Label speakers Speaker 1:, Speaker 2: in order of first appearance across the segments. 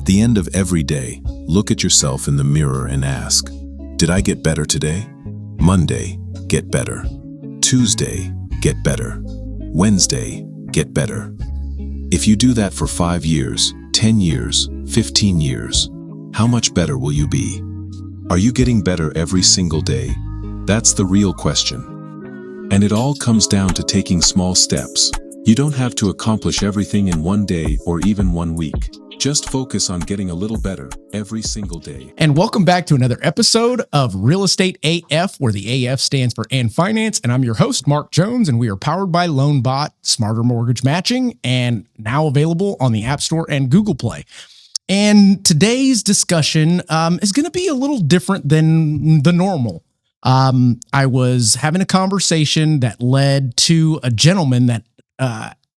Speaker 1: At the end of every day, look at yourself in the mirror and ask, did I get better today? Monday, get better. Tuesday, get better. Wednesday, get better. If you do that for 5 years, 10 years, 15 years, how much better will you be? Are you getting better every single day? That's the real question. And it all comes down to taking small steps. You don't have to accomplish everything in one day or even 1 week. Just focus on getting a little better every single day.
Speaker 2: And welcome back to another episode of Real Estate AF, where the AF stands for And Finance. And I'm your host, Mark Jones, and we are powered by LoanBot, Smarter Mortgage Matching, and now available on the App Store and Google Play. And today's discussion is going to be a little different than the normal. I was having a conversation that led to a gentleman that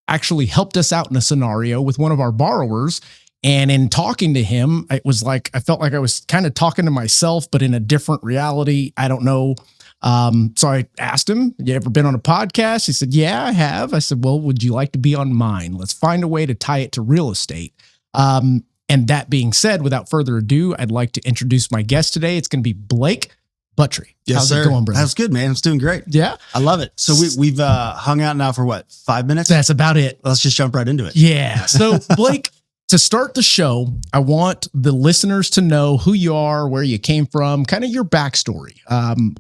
Speaker 2: actually helped us out in a scenario with one of our borrowers. And in talking to him, it was like, I felt like I was kind of talking to myself, but in a different reality. I don't know. So I asked him, you ever been on a podcast? He said, yeah, I have. I said, well, would you like to be on mine? Let's find a way to tie it to real estate. And that being said, without further ado, I'd like to introduce my guest today. It's going to be Blake Butry.
Speaker 3: Yes,
Speaker 2: How's
Speaker 3: sir.
Speaker 2: it going, brother?
Speaker 3: That's good, man. It's doing great.
Speaker 2: Yeah.
Speaker 3: I love it. So we've hung out now for what, 5 minutes?
Speaker 2: That's about it.
Speaker 3: Let's just jump right into it.
Speaker 2: Yeah. So Blake, to start the show, I want the listeners to know who you are, where you came from, kind of your backstory.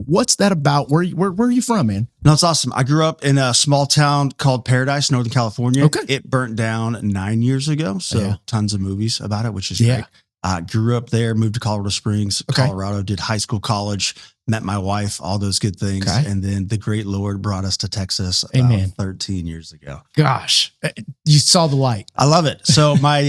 Speaker 2: What's that about? Where are you from, man?
Speaker 3: No, it's awesome. I grew up in a small town called Paradise, Northern California.
Speaker 2: Okay.
Speaker 3: It burnt down 9 years ago. So
Speaker 2: Yeah.
Speaker 3: tons of movies about it, which is
Speaker 2: Yeah.
Speaker 3: great. Grew up there, moved to Colorado Springs,
Speaker 2: Okay.
Speaker 3: Colorado, did high school, college, met my wife, all those good things.
Speaker 2: Okay.
Speaker 3: And then the great Lord brought us to Texas
Speaker 2: Amen.
Speaker 3: about 13 years ago.
Speaker 2: Gosh, you saw the light.
Speaker 3: I love it. So my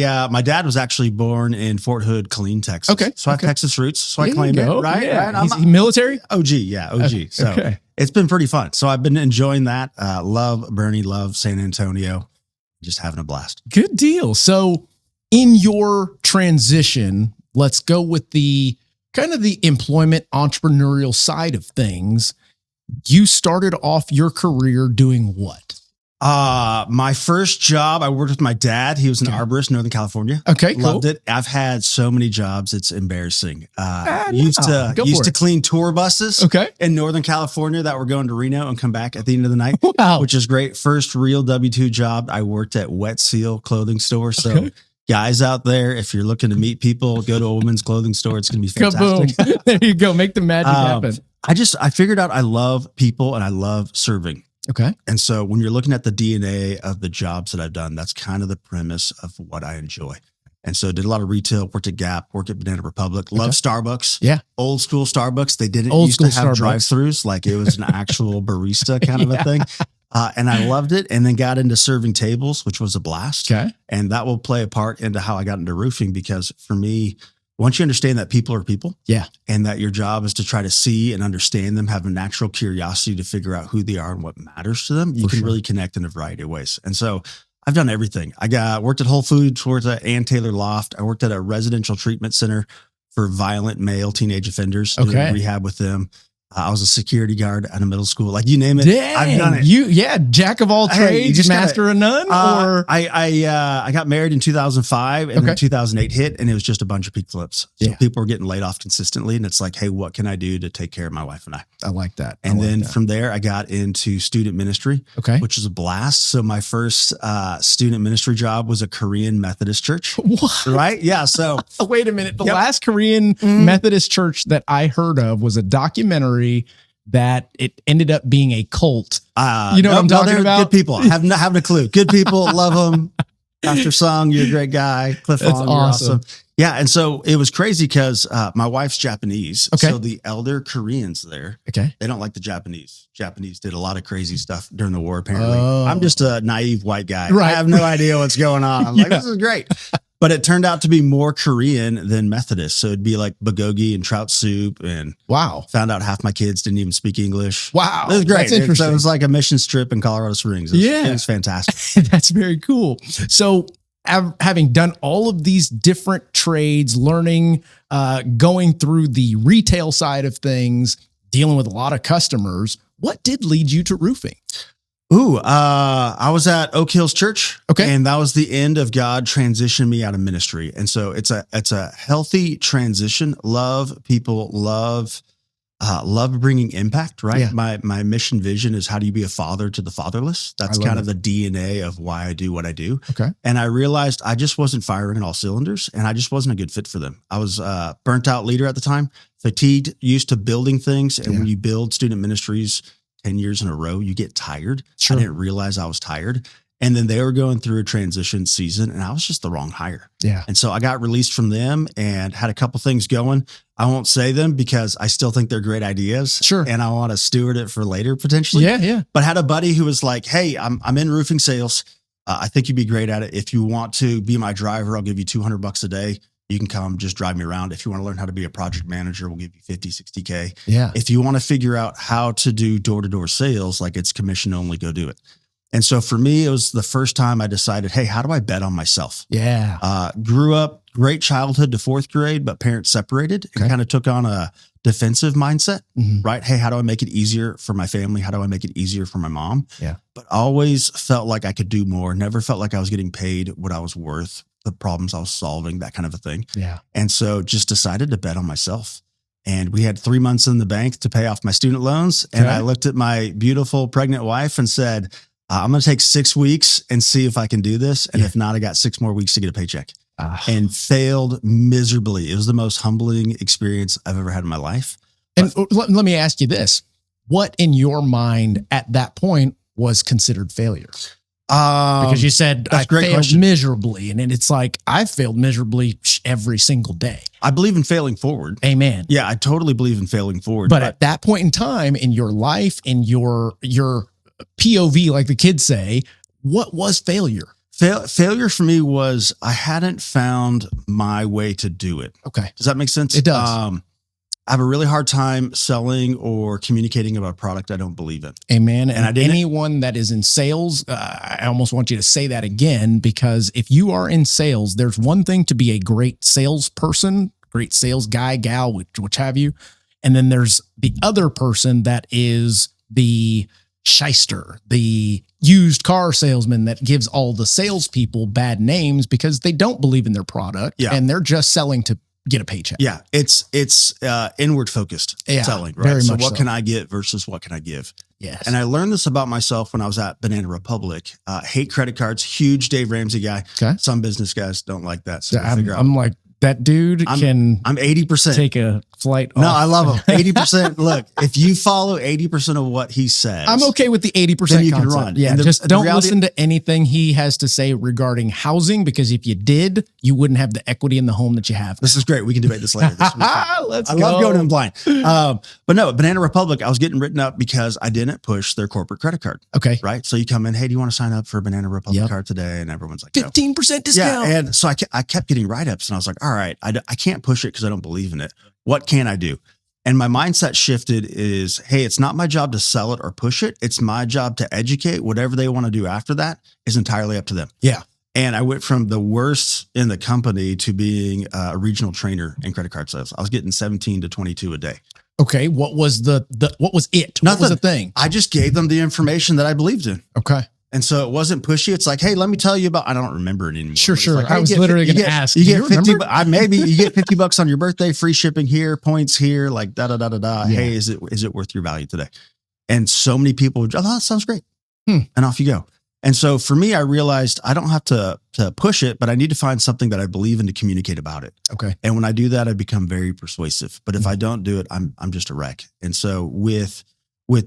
Speaker 3: dad was actually born in Fort Hood, Killeen, Texas.
Speaker 2: Okay.
Speaker 3: So I have
Speaker 2: Okay.
Speaker 3: Texas roots. So I
Speaker 2: There
Speaker 3: claim
Speaker 2: you
Speaker 3: it,
Speaker 2: go.
Speaker 3: right?
Speaker 2: Yeah.
Speaker 3: Right?
Speaker 2: He's military?
Speaker 3: OG. Yeah. OG. So
Speaker 2: Okay.
Speaker 3: it's been pretty fun. So I've been enjoying that. Love Bernie, love San Antonio, just having a blast.
Speaker 2: Good deal. So in your transition, let's go with the kind of the employment entrepreneurial side of things. You started off your career doing what?
Speaker 3: My first job, I worked with my dad. He was an
Speaker 2: Okay.
Speaker 3: arborist in Northern California.
Speaker 2: Okay, cool.
Speaker 3: Loved it. I've had so many jobs. It's embarrassing.
Speaker 2: No.
Speaker 3: Used
Speaker 2: Go for
Speaker 3: to
Speaker 2: it.
Speaker 3: clean tour buses
Speaker 2: Okay.
Speaker 3: in Northern California that were going to Reno and come back at the end of the night.
Speaker 2: Wow.
Speaker 3: Which is great. First real W-2 job. I worked at Wet Seal clothing store. So
Speaker 2: Okay.
Speaker 3: guys out there, if you're looking to meet people, go to a women's clothing store. It's going to be fantastic.
Speaker 2: Kaboom. There you go. Make the magic happen.
Speaker 3: I figured out I love people and I love serving.
Speaker 2: Okay.
Speaker 3: And so when you're looking at the DNA of the jobs that I've done, that's kind of the premise of what I enjoy. And so did a lot of retail, worked at Gap, worked at Banana Republic, love Starbucks.
Speaker 2: Yeah.
Speaker 3: Old school Starbucks. They didn't
Speaker 2: Old
Speaker 3: used to
Speaker 2: school
Speaker 3: have
Speaker 2: Starbucks.
Speaker 3: drive-thrus, like it was an actual barista kind of a thing. And I loved it. And then got into serving tables, which was a blast.
Speaker 2: Okay.
Speaker 3: And that will play a part into how I got into roofing, because for me, once you understand that people are people,
Speaker 2: Yeah.
Speaker 3: and that your job is to try to see and understand them, have a natural curiosity to figure out who they are and what matters to them, you
Speaker 2: For
Speaker 3: can
Speaker 2: sure.
Speaker 3: really connect in a variety of ways. And so I've done everything. Worked at Whole Foods, worked at Ann Taylor Loft. I worked at a residential treatment center for violent male teenage offenders.
Speaker 2: Okay.
Speaker 3: Doing rehab with them. I was a security guard at a middle school. Like, you name it,
Speaker 2: Dang.
Speaker 3: I've done it.
Speaker 2: Jack of all
Speaker 3: Hey, you
Speaker 2: trades,
Speaker 3: just gotta-
Speaker 2: master of none, or
Speaker 3: I got married in 2005, and
Speaker 2: Okay.
Speaker 3: then 2008 hit, and it was just a bunch of peak flips. So
Speaker 2: Yeah.
Speaker 3: people were getting laid off consistently, and it's like, hey, what can I do to take care of my wife and I?
Speaker 2: I like that.
Speaker 3: And then from there, I got into student ministry,
Speaker 2: Okay.
Speaker 3: which was a blast. So my first student ministry job was a Korean Methodist church,
Speaker 2: What?
Speaker 3: right? Yeah. So
Speaker 2: Wait a minute. The
Speaker 3: Yep.
Speaker 2: last Korean Methodist church that I heard of was a documentary that it ended up being a cult. You know what I'm talking
Speaker 3: they're
Speaker 2: about?
Speaker 3: Good people. Having a clue. Good people. Love them. Pastor Sung, you're a great guy. Cliff
Speaker 2: That's
Speaker 3: Hong, you're
Speaker 2: awesome.
Speaker 3: awesome. Yeah. And so it was crazy because my wife's Japanese.
Speaker 2: Okay.
Speaker 3: So the elder Koreans there,
Speaker 2: Okay.
Speaker 3: they don't like the Japanese. Japanese did a lot of crazy stuff during the war, apparently.
Speaker 2: Oh.
Speaker 3: I'm just a naive white guy.
Speaker 2: Right.
Speaker 3: I have no idea what's going on. I'm like,
Speaker 2: Yeah.
Speaker 3: this is great. But it turned out to be more Korean than Methodist. So it'd be like bulgogi and trout soup, and
Speaker 2: Wow.
Speaker 3: found out half my kids didn't even speak English.
Speaker 2: Wow.
Speaker 3: It was great.
Speaker 2: That's interesting.
Speaker 3: So it was like a mission trip in Colorado Springs. It was fantastic.
Speaker 2: That's very cool. So having done all of these different trades, learning, going through the retail side of things, dealing with a lot of customers, what did lead you to roofing?
Speaker 3: I was at Oak Hills Church.
Speaker 2: Okay.
Speaker 3: And that was the end of God transitioning me out of ministry. And so it's a healthy transition. Love people, love bringing impact, right?
Speaker 2: Yeah.
Speaker 3: My mission vision is, how do you be a father to the fatherless? That's kind of the DNA of why I do what I do.
Speaker 2: Okay.
Speaker 3: And I realized I just wasn't firing on all cylinders, and I just wasn't a good fit for them. I was a burnt out leader at the time, fatigued, used to building things. And when you build student ministries 10 years in a row, you get tired.
Speaker 2: Sure.
Speaker 3: I didn't realize I was tired. And then they were going through a transition season, and I was just the wrong hire.
Speaker 2: Yeah.
Speaker 3: And so I got released from them and had a couple things going. I won't say them because I still think they're great ideas.
Speaker 2: Sure.
Speaker 3: And I want to steward it for later potentially.
Speaker 2: Yeah. Yeah.
Speaker 3: But I had a buddy who was like, hey, I'm in roofing sales. I think you'd be great at it. If you want to be my driver, I'll give you $200 a day. You can come just drive me around. If you want to learn how to be a project manager, we'll give you 50, 60K.
Speaker 2: Yeah.
Speaker 3: If you want to figure out how to do door-to-door sales, like it's commission only, go do it. And so for me, it was the first time I decided, hey, how do I bet on myself?
Speaker 2: Yeah.
Speaker 3: Grew up, great childhood to fourth grade, but parents separated and kind of took on a defensive mindset, right? Hey, how do I make it easier for my family? How do I make it easier for my mom?
Speaker 2: Yeah.
Speaker 3: But always felt like I could do more. Never felt like I was getting paid what I was worth, the problems I was solving, that kind of a thing.
Speaker 2: Yeah.
Speaker 3: And so just decided to bet on myself. And we had 3 months in the bank to pay off my student loans. And I looked at my beautiful pregnant wife and said, I'm going to take 6 weeks and see if I can do this. And if not, I got 6 more weeks to get a paycheck. And failed miserably. It was the most humbling experience I've ever had in my life.
Speaker 2: And let me ask you this. What in your mind at that point was considered failure? Because you said I failed miserably. And it's like, I failed miserably every single day.
Speaker 3: I believe in failing forward.
Speaker 2: Amen.
Speaker 3: Yeah, I totally believe in failing forward.
Speaker 2: But at that point in time in your life, in your POV, like the kids say, what was failure?
Speaker 3: Failure for me was I hadn't found my way to do it.
Speaker 2: Okay.
Speaker 3: Does that make sense?
Speaker 2: It does.
Speaker 3: I have a really hard time selling or communicating about a product I don't believe in.
Speaker 2: Amen.
Speaker 3: And I didn't.
Speaker 2: Anyone that is in sales, I almost want you to say that again, because if you are in sales, there's one thing to be a great salesperson, great sales guy, gal, which have you. And then there's the other person that is the shyster, the used car salesman that gives all the salespeople bad names because they don't believe in their product and they're just selling to get a paycheck. Yeah.
Speaker 3: It's inward focused selling, right?
Speaker 2: Very
Speaker 3: so
Speaker 2: much
Speaker 3: what can I get versus what can I give?
Speaker 2: Yes.
Speaker 3: And I learned this about myself when I was at Banana Republic. Hate credit cards, huge Dave Ramsey guy.
Speaker 2: Okay.
Speaker 3: Some business guys don't like that. So
Speaker 2: I'm like, that dude I'm
Speaker 3: 80%
Speaker 2: take a flight off.
Speaker 3: No, I love him. 80%. Look, if you follow 80% of what he says,
Speaker 2: I'm okay with the 80%.
Speaker 3: Then you can run.
Speaker 2: Yeah. Just don't listen to anything he has to say regarding housing, because if you did, you wouldn't have the equity in the home that you have.
Speaker 3: This is great. We can debate this later.
Speaker 2: I
Speaker 3: love going in blind. But no, Banana Republic, I was getting written up because I didn't push their corporate credit card.
Speaker 2: Okay.
Speaker 3: Right. So you come in, hey, do you want to sign up for a Banana Republic card today? And everyone's like,
Speaker 2: 15% discount.
Speaker 3: Yeah. And so I kept getting write-ups and I was like, all right, I can't push it because I don't believe in it. What can I do? And my mindset shifted is, hey, it's not my job to sell it or push it. It's my job to educate. Whatever they want to do after that is entirely up to them. Yeah. And I went from the worst in the company to being a regional trainer in credit card sales. I was getting 17 to 22 a day.
Speaker 2: Okay. What was what was it?
Speaker 3: Nothing.
Speaker 2: What was the thing?
Speaker 3: I just gave them the information that I believed in.
Speaker 2: Okay.
Speaker 3: And so it wasn't pushy. It's like, hey, let me tell you about, I don't remember it anymore.
Speaker 2: Sure.
Speaker 3: Like, hey,
Speaker 2: I was literally going to ask.
Speaker 3: You get 50, maybe you get $50 on your birthday, free shipping here, points here, like da. Hey, is it worth your value today? And so many people, oh, that sounds great. And off you go. And so for me, I realized I don't have to push it, but I need to find something that I believe in to communicate about it. Okay. And when I do that, I become very persuasive. But if I don't do it, I'm just a wreck. And so with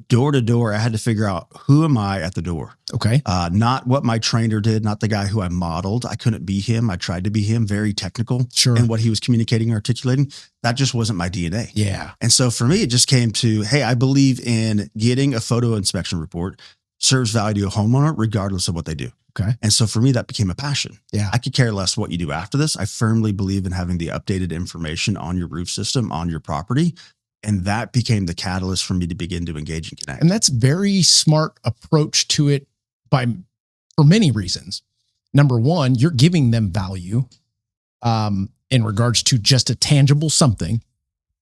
Speaker 3: door to door, I had to figure out, who am I at the door? Okay. Not what my trainer did, not the guy who I modeled. I couldn't be him. I tried to be him, very technical in what he was communicating and articulating. That just wasn't my DNA. Yeah. And so for me, it just came to, hey, I believe in getting a photo inspection report serves value to a homeowner regardless of what they do. Okay. And so for me, that became a passion. Yeah. I could care less what you do after this. I firmly believe in having the updated information on your roof system, on your property. And that became the catalyst for me to begin to engage and connect.
Speaker 2: And that's very smart approach to it for many reasons. Number one, you're giving them value in regards to just a tangible something.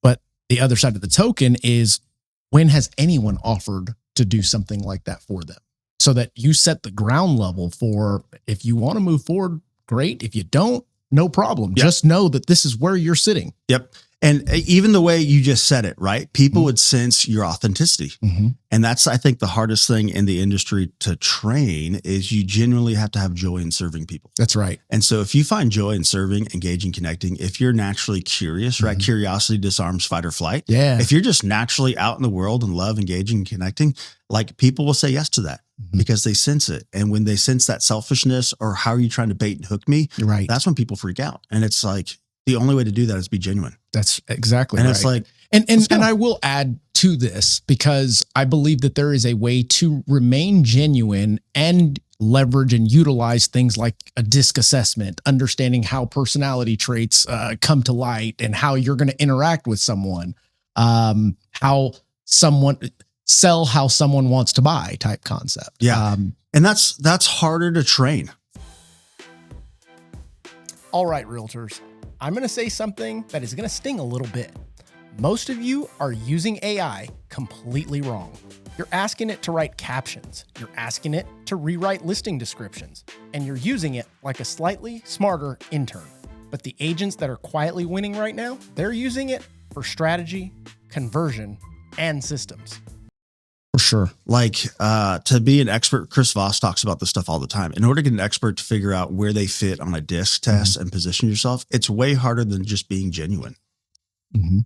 Speaker 2: But the other side of the token is, when has anyone offered to do something like that for them? so that you set the ground level for, if you want to move forward, great. If you don't, no problem.
Speaker 3: Yep.
Speaker 2: Just know that this is where you're sitting.
Speaker 3: Yep. And even the way you just said it, right? People would sense your authenticity. And that's, I think, the hardest thing in the industry to train is you genuinely have to have joy in serving people.
Speaker 2: That's right.
Speaker 3: And so if you find joy in serving, engaging, connecting, if you're naturally curious, right? Curiosity disarms fight or flight.
Speaker 2: Yeah.
Speaker 3: If you're just naturally out in the world and love, engaging, and connecting, like people will say yes to that because they sense it. And when they sense that selfishness or how are you trying to bait and hook me,
Speaker 2: Right.
Speaker 3: that's when people freak out. And it's like, the only way to do that is be genuine.
Speaker 2: That's exactly
Speaker 3: And
Speaker 2: right.
Speaker 3: it's like,
Speaker 2: and I will add to this because I believe that there is a way to remain genuine and leverage and utilize things like a DISC assessment, understanding how personality traits come to light and how you're going to interact with someone, how someone wants to buy type concept.
Speaker 3: yeah. And that's harder to train.
Speaker 2: All right, realtors, I'm going to say something that is going to sting a little bit. Most of you are using AI completely wrong. You're asking it to write captions. You're asking it to rewrite listing descriptions, and you're using it like a slightly smarter intern. But the agents that are quietly winning right now, they're using it for strategy, conversion, and systems. For sure.
Speaker 3: Like to be an expert, Chris Voss talks about this stuff all the time. In order to get an expert to figure out where they fit on a DISC test and position yourself, it's way harder than just being genuine.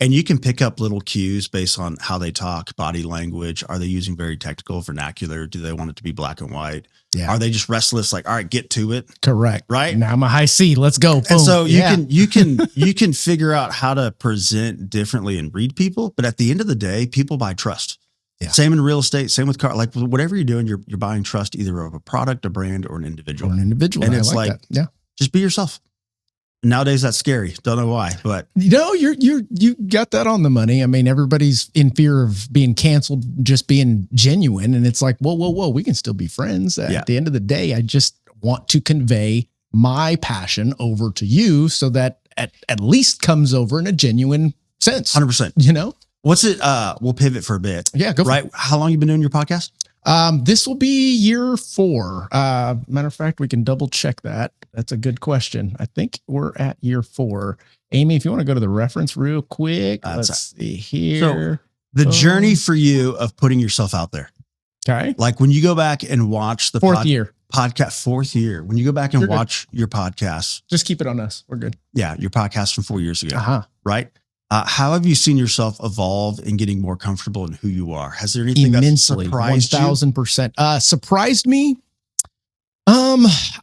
Speaker 3: And you can pick up little cues based on how they talk, body language. Are they using very technical vernacular? Do they want it to be black and white?
Speaker 2: Yeah.
Speaker 3: Are they just restless? Like, all right, get to it.
Speaker 2: Correct.
Speaker 3: Right.
Speaker 2: Now I'm a high C. Let's go. Boom.
Speaker 3: And so you can figure out how to present differently and read people. But at the end of the day, people buy trust.
Speaker 2: Yeah.
Speaker 3: Same in real estate, same with car, like whatever you're doing, you're buying trust either of a product, a brand, or an individual.
Speaker 2: Or an individual.
Speaker 3: And
Speaker 2: I
Speaker 3: it's like
Speaker 2: that. Yeah.
Speaker 3: Just be yourself. Nowadays that's scary. Don't know why, but
Speaker 2: you got that on the money. I mean, everybody's in fear of being canceled, just being genuine. And it's like, whoa, we can still be friends. At the end of the day, I just want to convey my passion over to you so that at least comes over in a genuine sense.
Speaker 3: 100%.
Speaker 2: You know?
Speaker 3: What's it? We'll pivot for a bit.
Speaker 2: Yeah, go for
Speaker 3: it. How long you been doing your podcast?
Speaker 2: This will be year 4. Matter of fact, we can double check that. That's a good question. I think we're at year 4. Amy, if you want to go to the reference real quick, let's see here.
Speaker 3: So the journey for you of putting yourself out there.
Speaker 2: Okay.
Speaker 3: Like when you go back and watch the
Speaker 2: 4th year
Speaker 3: podcast, 4th year, when you go back and watch your podcast,
Speaker 2: just keep it on us. We're good.
Speaker 3: Yeah. Your podcast from 4 years ago. Right. How have you seen yourself evolve in getting more comfortable in who you are? Has there anything
Speaker 2: immensely,
Speaker 3: that surprised
Speaker 2: 1000%? Surprised me?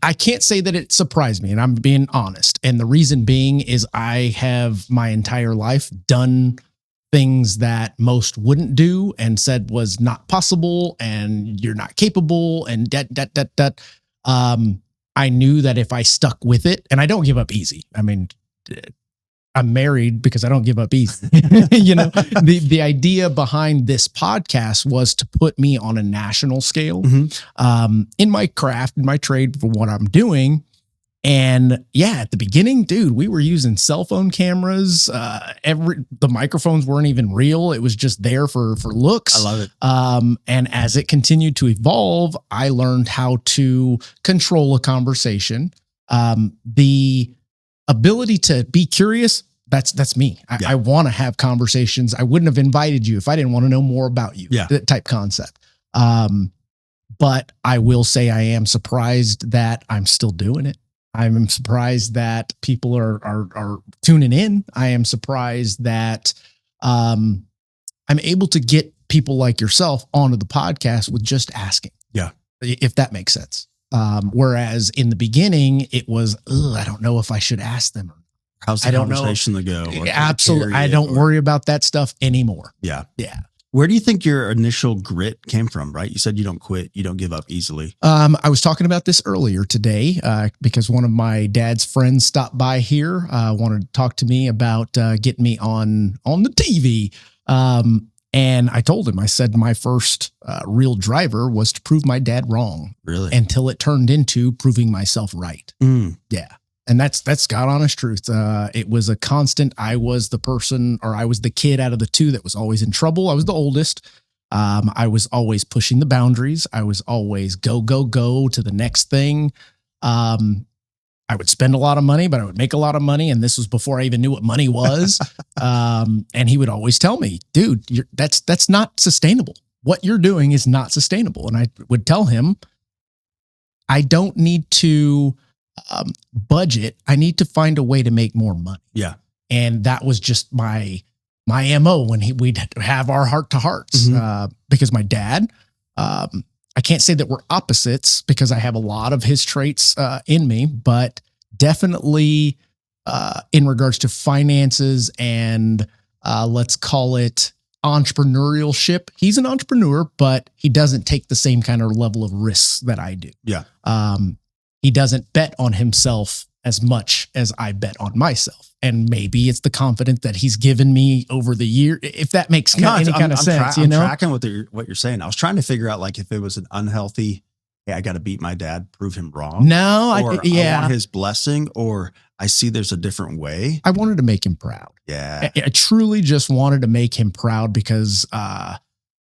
Speaker 2: I can't say that it surprised me, and I'm being honest. And the reason being is I have my entire life done things that most wouldn't do and said was not possible and you're not capable and that. I knew that if I stuck with it, and I don't give up easy. I mean, I'm married because I don't give up easy. You know, the idea behind this podcast was to put me on a national scale in my craft, in my trade for what I'm doing. And yeah, at the beginning, dude, we were using cell phone cameras. The microphones weren't even real. It was just there for looks.
Speaker 3: I love it.
Speaker 2: And as it continued to evolve, I learned how to control a conversation. The ability to be curious, that's me. I want to have conversations. I wouldn't have invited you if I didn't want to know more about you.
Speaker 3: Yeah.
Speaker 2: That type concept. But I will say I am surprised that I'm still doing it. I'm surprised that people are tuning in. I am surprised that I'm able to get people like yourself onto the podcast with just asking.
Speaker 3: Yeah.
Speaker 2: If that makes sense. Whereas in the beginning, it was, I don't know if I should ask them.
Speaker 3: How's the conversation to go?
Speaker 2: Absolutely. I don't worry about that stuff anymore.
Speaker 3: Yeah.
Speaker 2: Yeah.
Speaker 3: Where do you think your initial grit came from, right? You said you don't quit. You don't give up easily.
Speaker 2: I was talking about this earlier today because one of my dad's friends stopped by here, wanted to talk to me about getting me on the TV. And I told him, I said, my first real driver was to prove my dad wrong.
Speaker 3: Really?
Speaker 2: Until it turned into proving myself right. Yeah. And that's God honest truth. It was a constant. I was the person, or I was the kid out of the two that was always in trouble. I was the oldest. I was always pushing the boundaries. I was always go to the next thing. I would spend a lot of money, but I would make a lot of money. And this was before I even knew what money was. And he would always tell me, dude, that's not sustainable. What you're doing is not sustainable. And I would tell him, I don't need to budget. I need to find a way to make more money.
Speaker 3: Yeah.
Speaker 2: And that was just my MO when we'd have our heart to hearts, because my dad, I can't say that we're opposites because I have a lot of his traits in me, but definitely in regards to finances and let's call it entrepreneurship. He's an entrepreneur, but he doesn't take the same kind of level of risks that I do.
Speaker 3: Yeah.
Speaker 2: He doesn't bet on himself as much as I bet on myself. And maybe it's the confidence that he's given me over the year, if that makes any kind of sense.
Speaker 3: I'm tracking what you're saying. I was trying to figure out like if it was an unhealthy, hey, I got to beat my dad, prove him wrong.
Speaker 2: No,
Speaker 3: I want his blessing, or I see there's a different way.
Speaker 2: I wanted to make him proud.
Speaker 3: Yeah.
Speaker 2: I truly just wanted to make him proud because,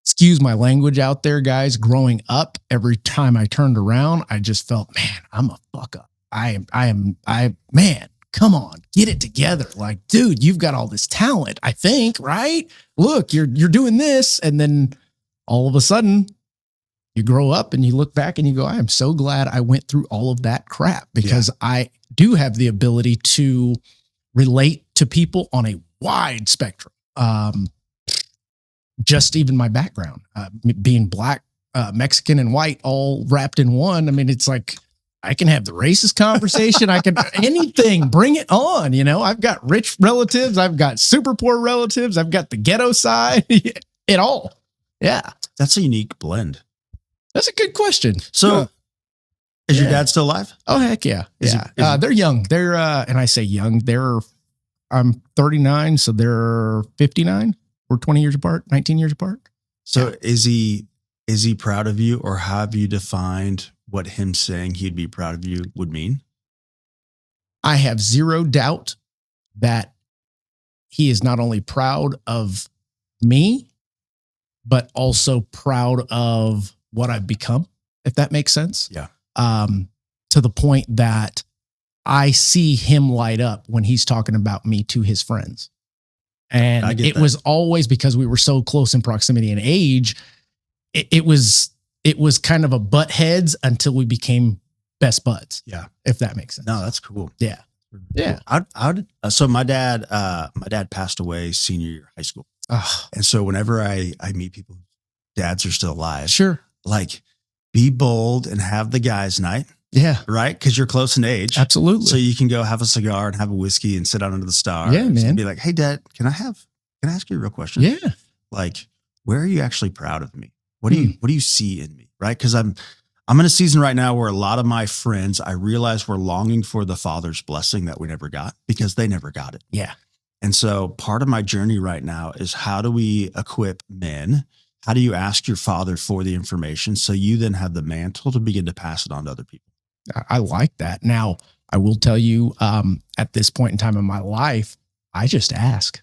Speaker 2: excuse my language out there, guys, growing up, every time I turned around, I just felt, man, I'm a fuck up. Man, come on, get it together. Like, dude, you've got all this talent, I think, right? Look, you're doing this. And then all of a sudden you grow up and you look back and you go, I am so glad I went through all of that crap because I do have the ability to relate to people on a wide spectrum. Just even my background, being black, Mexican and white, all wrapped in one. I mean, it's like, I can have the racist conversation. I can anything, bring it on. You know, I've got rich relatives. I've got super poor relatives. I've got the ghetto side, it all. Yeah.
Speaker 3: That's a unique blend.
Speaker 2: That's a good question.
Speaker 3: So is your dad still alive?
Speaker 2: Oh, heck yeah. They're young. They're, and I say young, I'm 39. So they're 59. We're 20 years apart, 19 years apart.
Speaker 3: So is he proud of you, or have you defined what him saying he'd be proud of you would mean?
Speaker 2: I have zero doubt that he is not only proud of me, but also proud of what I've become, if that makes sense.
Speaker 3: Yeah.
Speaker 2: To the point that I see him light up when he's talking about me to his friends. And it was always because we were so close in proximity and age. It was kind of a butt heads until we became best buds.
Speaker 3: Yeah.
Speaker 2: If that makes sense.
Speaker 3: No, that's cool.
Speaker 2: Yeah. Yeah.
Speaker 3: So my dad passed away senior year of high school. And so whenever I meet people, dads are still alive.
Speaker 2: Sure.
Speaker 3: Like, be bold and have the guys' night.
Speaker 2: Yeah.
Speaker 3: Right. Cause you're close in age.
Speaker 2: Absolutely.
Speaker 3: So you can go have a cigar and have a whiskey and sit out under the stars.
Speaker 2: Yeah, man.
Speaker 3: And be like, hey, Dad, can I ask you a real question?
Speaker 2: Yeah.
Speaker 3: Like, where are you actually proud of me? What do you see in me? Right. Cause I'm in a season right now where a lot of my friends, I realize we're longing for the Father's blessing that we never got because they never got it.
Speaker 2: Yeah.
Speaker 3: And so part of my journey right now is, how do we equip men? How do you ask your father for the information so you then have the mantle to begin to pass it on to other people?
Speaker 2: I like that. Now, I will tell you, at this point in time in my life, I just ask.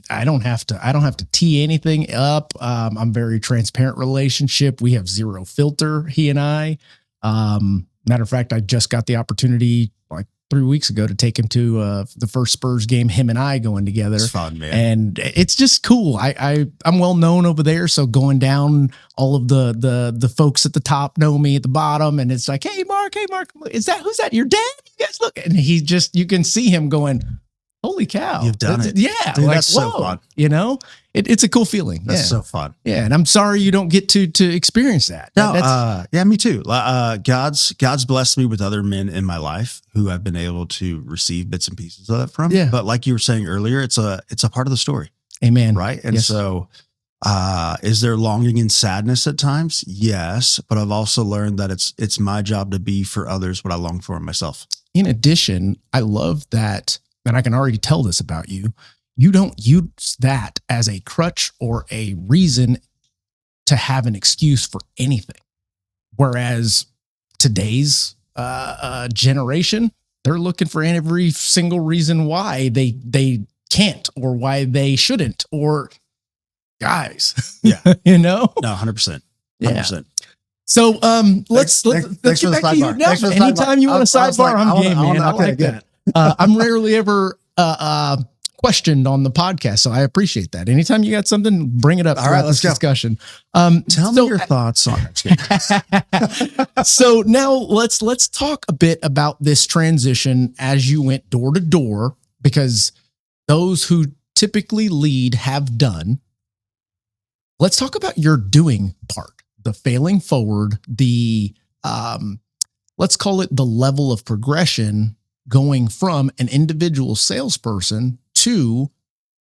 Speaker 2: I don't have to tee anything up. I'm very transparent relationship. We have zero filter, he and I. Matter of fact, I just got the opportunity like 3 weeks ago to take him to the first Spurs game, him and I going together.
Speaker 3: It's fun, man.
Speaker 2: And it's just cool. I'm well known over there. So going down, all of the folks at the top know me at the bottom. And it's like, hey, Mark, who's that? Your dad? You guys look. And he just, you can see him going, holy cow.
Speaker 3: You've done it.
Speaker 2: Yeah.
Speaker 3: Dude,
Speaker 2: like,
Speaker 3: that's so fun.
Speaker 2: You know, it's a cool feeling.
Speaker 3: That's so fun.
Speaker 2: Yeah. And I'm sorry you don't get to experience that.
Speaker 3: No, yeah, me too. God's blessed me with other men in my life who I've been able to receive bits and pieces of that from.
Speaker 2: Yeah.
Speaker 3: But like you were saying earlier, it's a part of the story.
Speaker 2: Amen.
Speaker 3: Right. And
Speaker 2: yes.
Speaker 3: so, is there longing and sadness at times? Yes. But I've also learned that it's my job to be for others what I long for in myself.
Speaker 2: In addition, I love that, and I can already tell this about you. You don't use that as a crutch or a reason to have an excuse for anything. Whereas today's generation, they're looking for every single reason why they can't or why they shouldn't. Or guys.
Speaker 3: Yeah.
Speaker 2: You know?
Speaker 3: No, 100%.
Speaker 2: Yeah.
Speaker 3: 100%.
Speaker 2: So let's
Speaker 3: Thanks
Speaker 2: get
Speaker 3: for the
Speaker 2: back to you
Speaker 3: sidebar.
Speaker 2: now.
Speaker 3: Thanks for the
Speaker 2: Anytime
Speaker 3: sidebar.
Speaker 2: you want a
Speaker 3: I was
Speaker 2: sidebar,
Speaker 3: like,
Speaker 2: I'm game, man. I
Speaker 3: okay,
Speaker 2: like
Speaker 3: good.
Speaker 2: that. I'm rarely ever questioned on the podcast, so I appreciate that. Anytime you got something, bring it up.
Speaker 3: All right, let's go.
Speaker 2: Discussion.
Speaker 3: Tell me your thoughts on it.
Speaker 2: So now let's talk a bit about this transition as you went door to door, because those who typically lead have done. Let's talk about your doing part, the failing forward, the let's call it the level of progression going from an individual salesperson to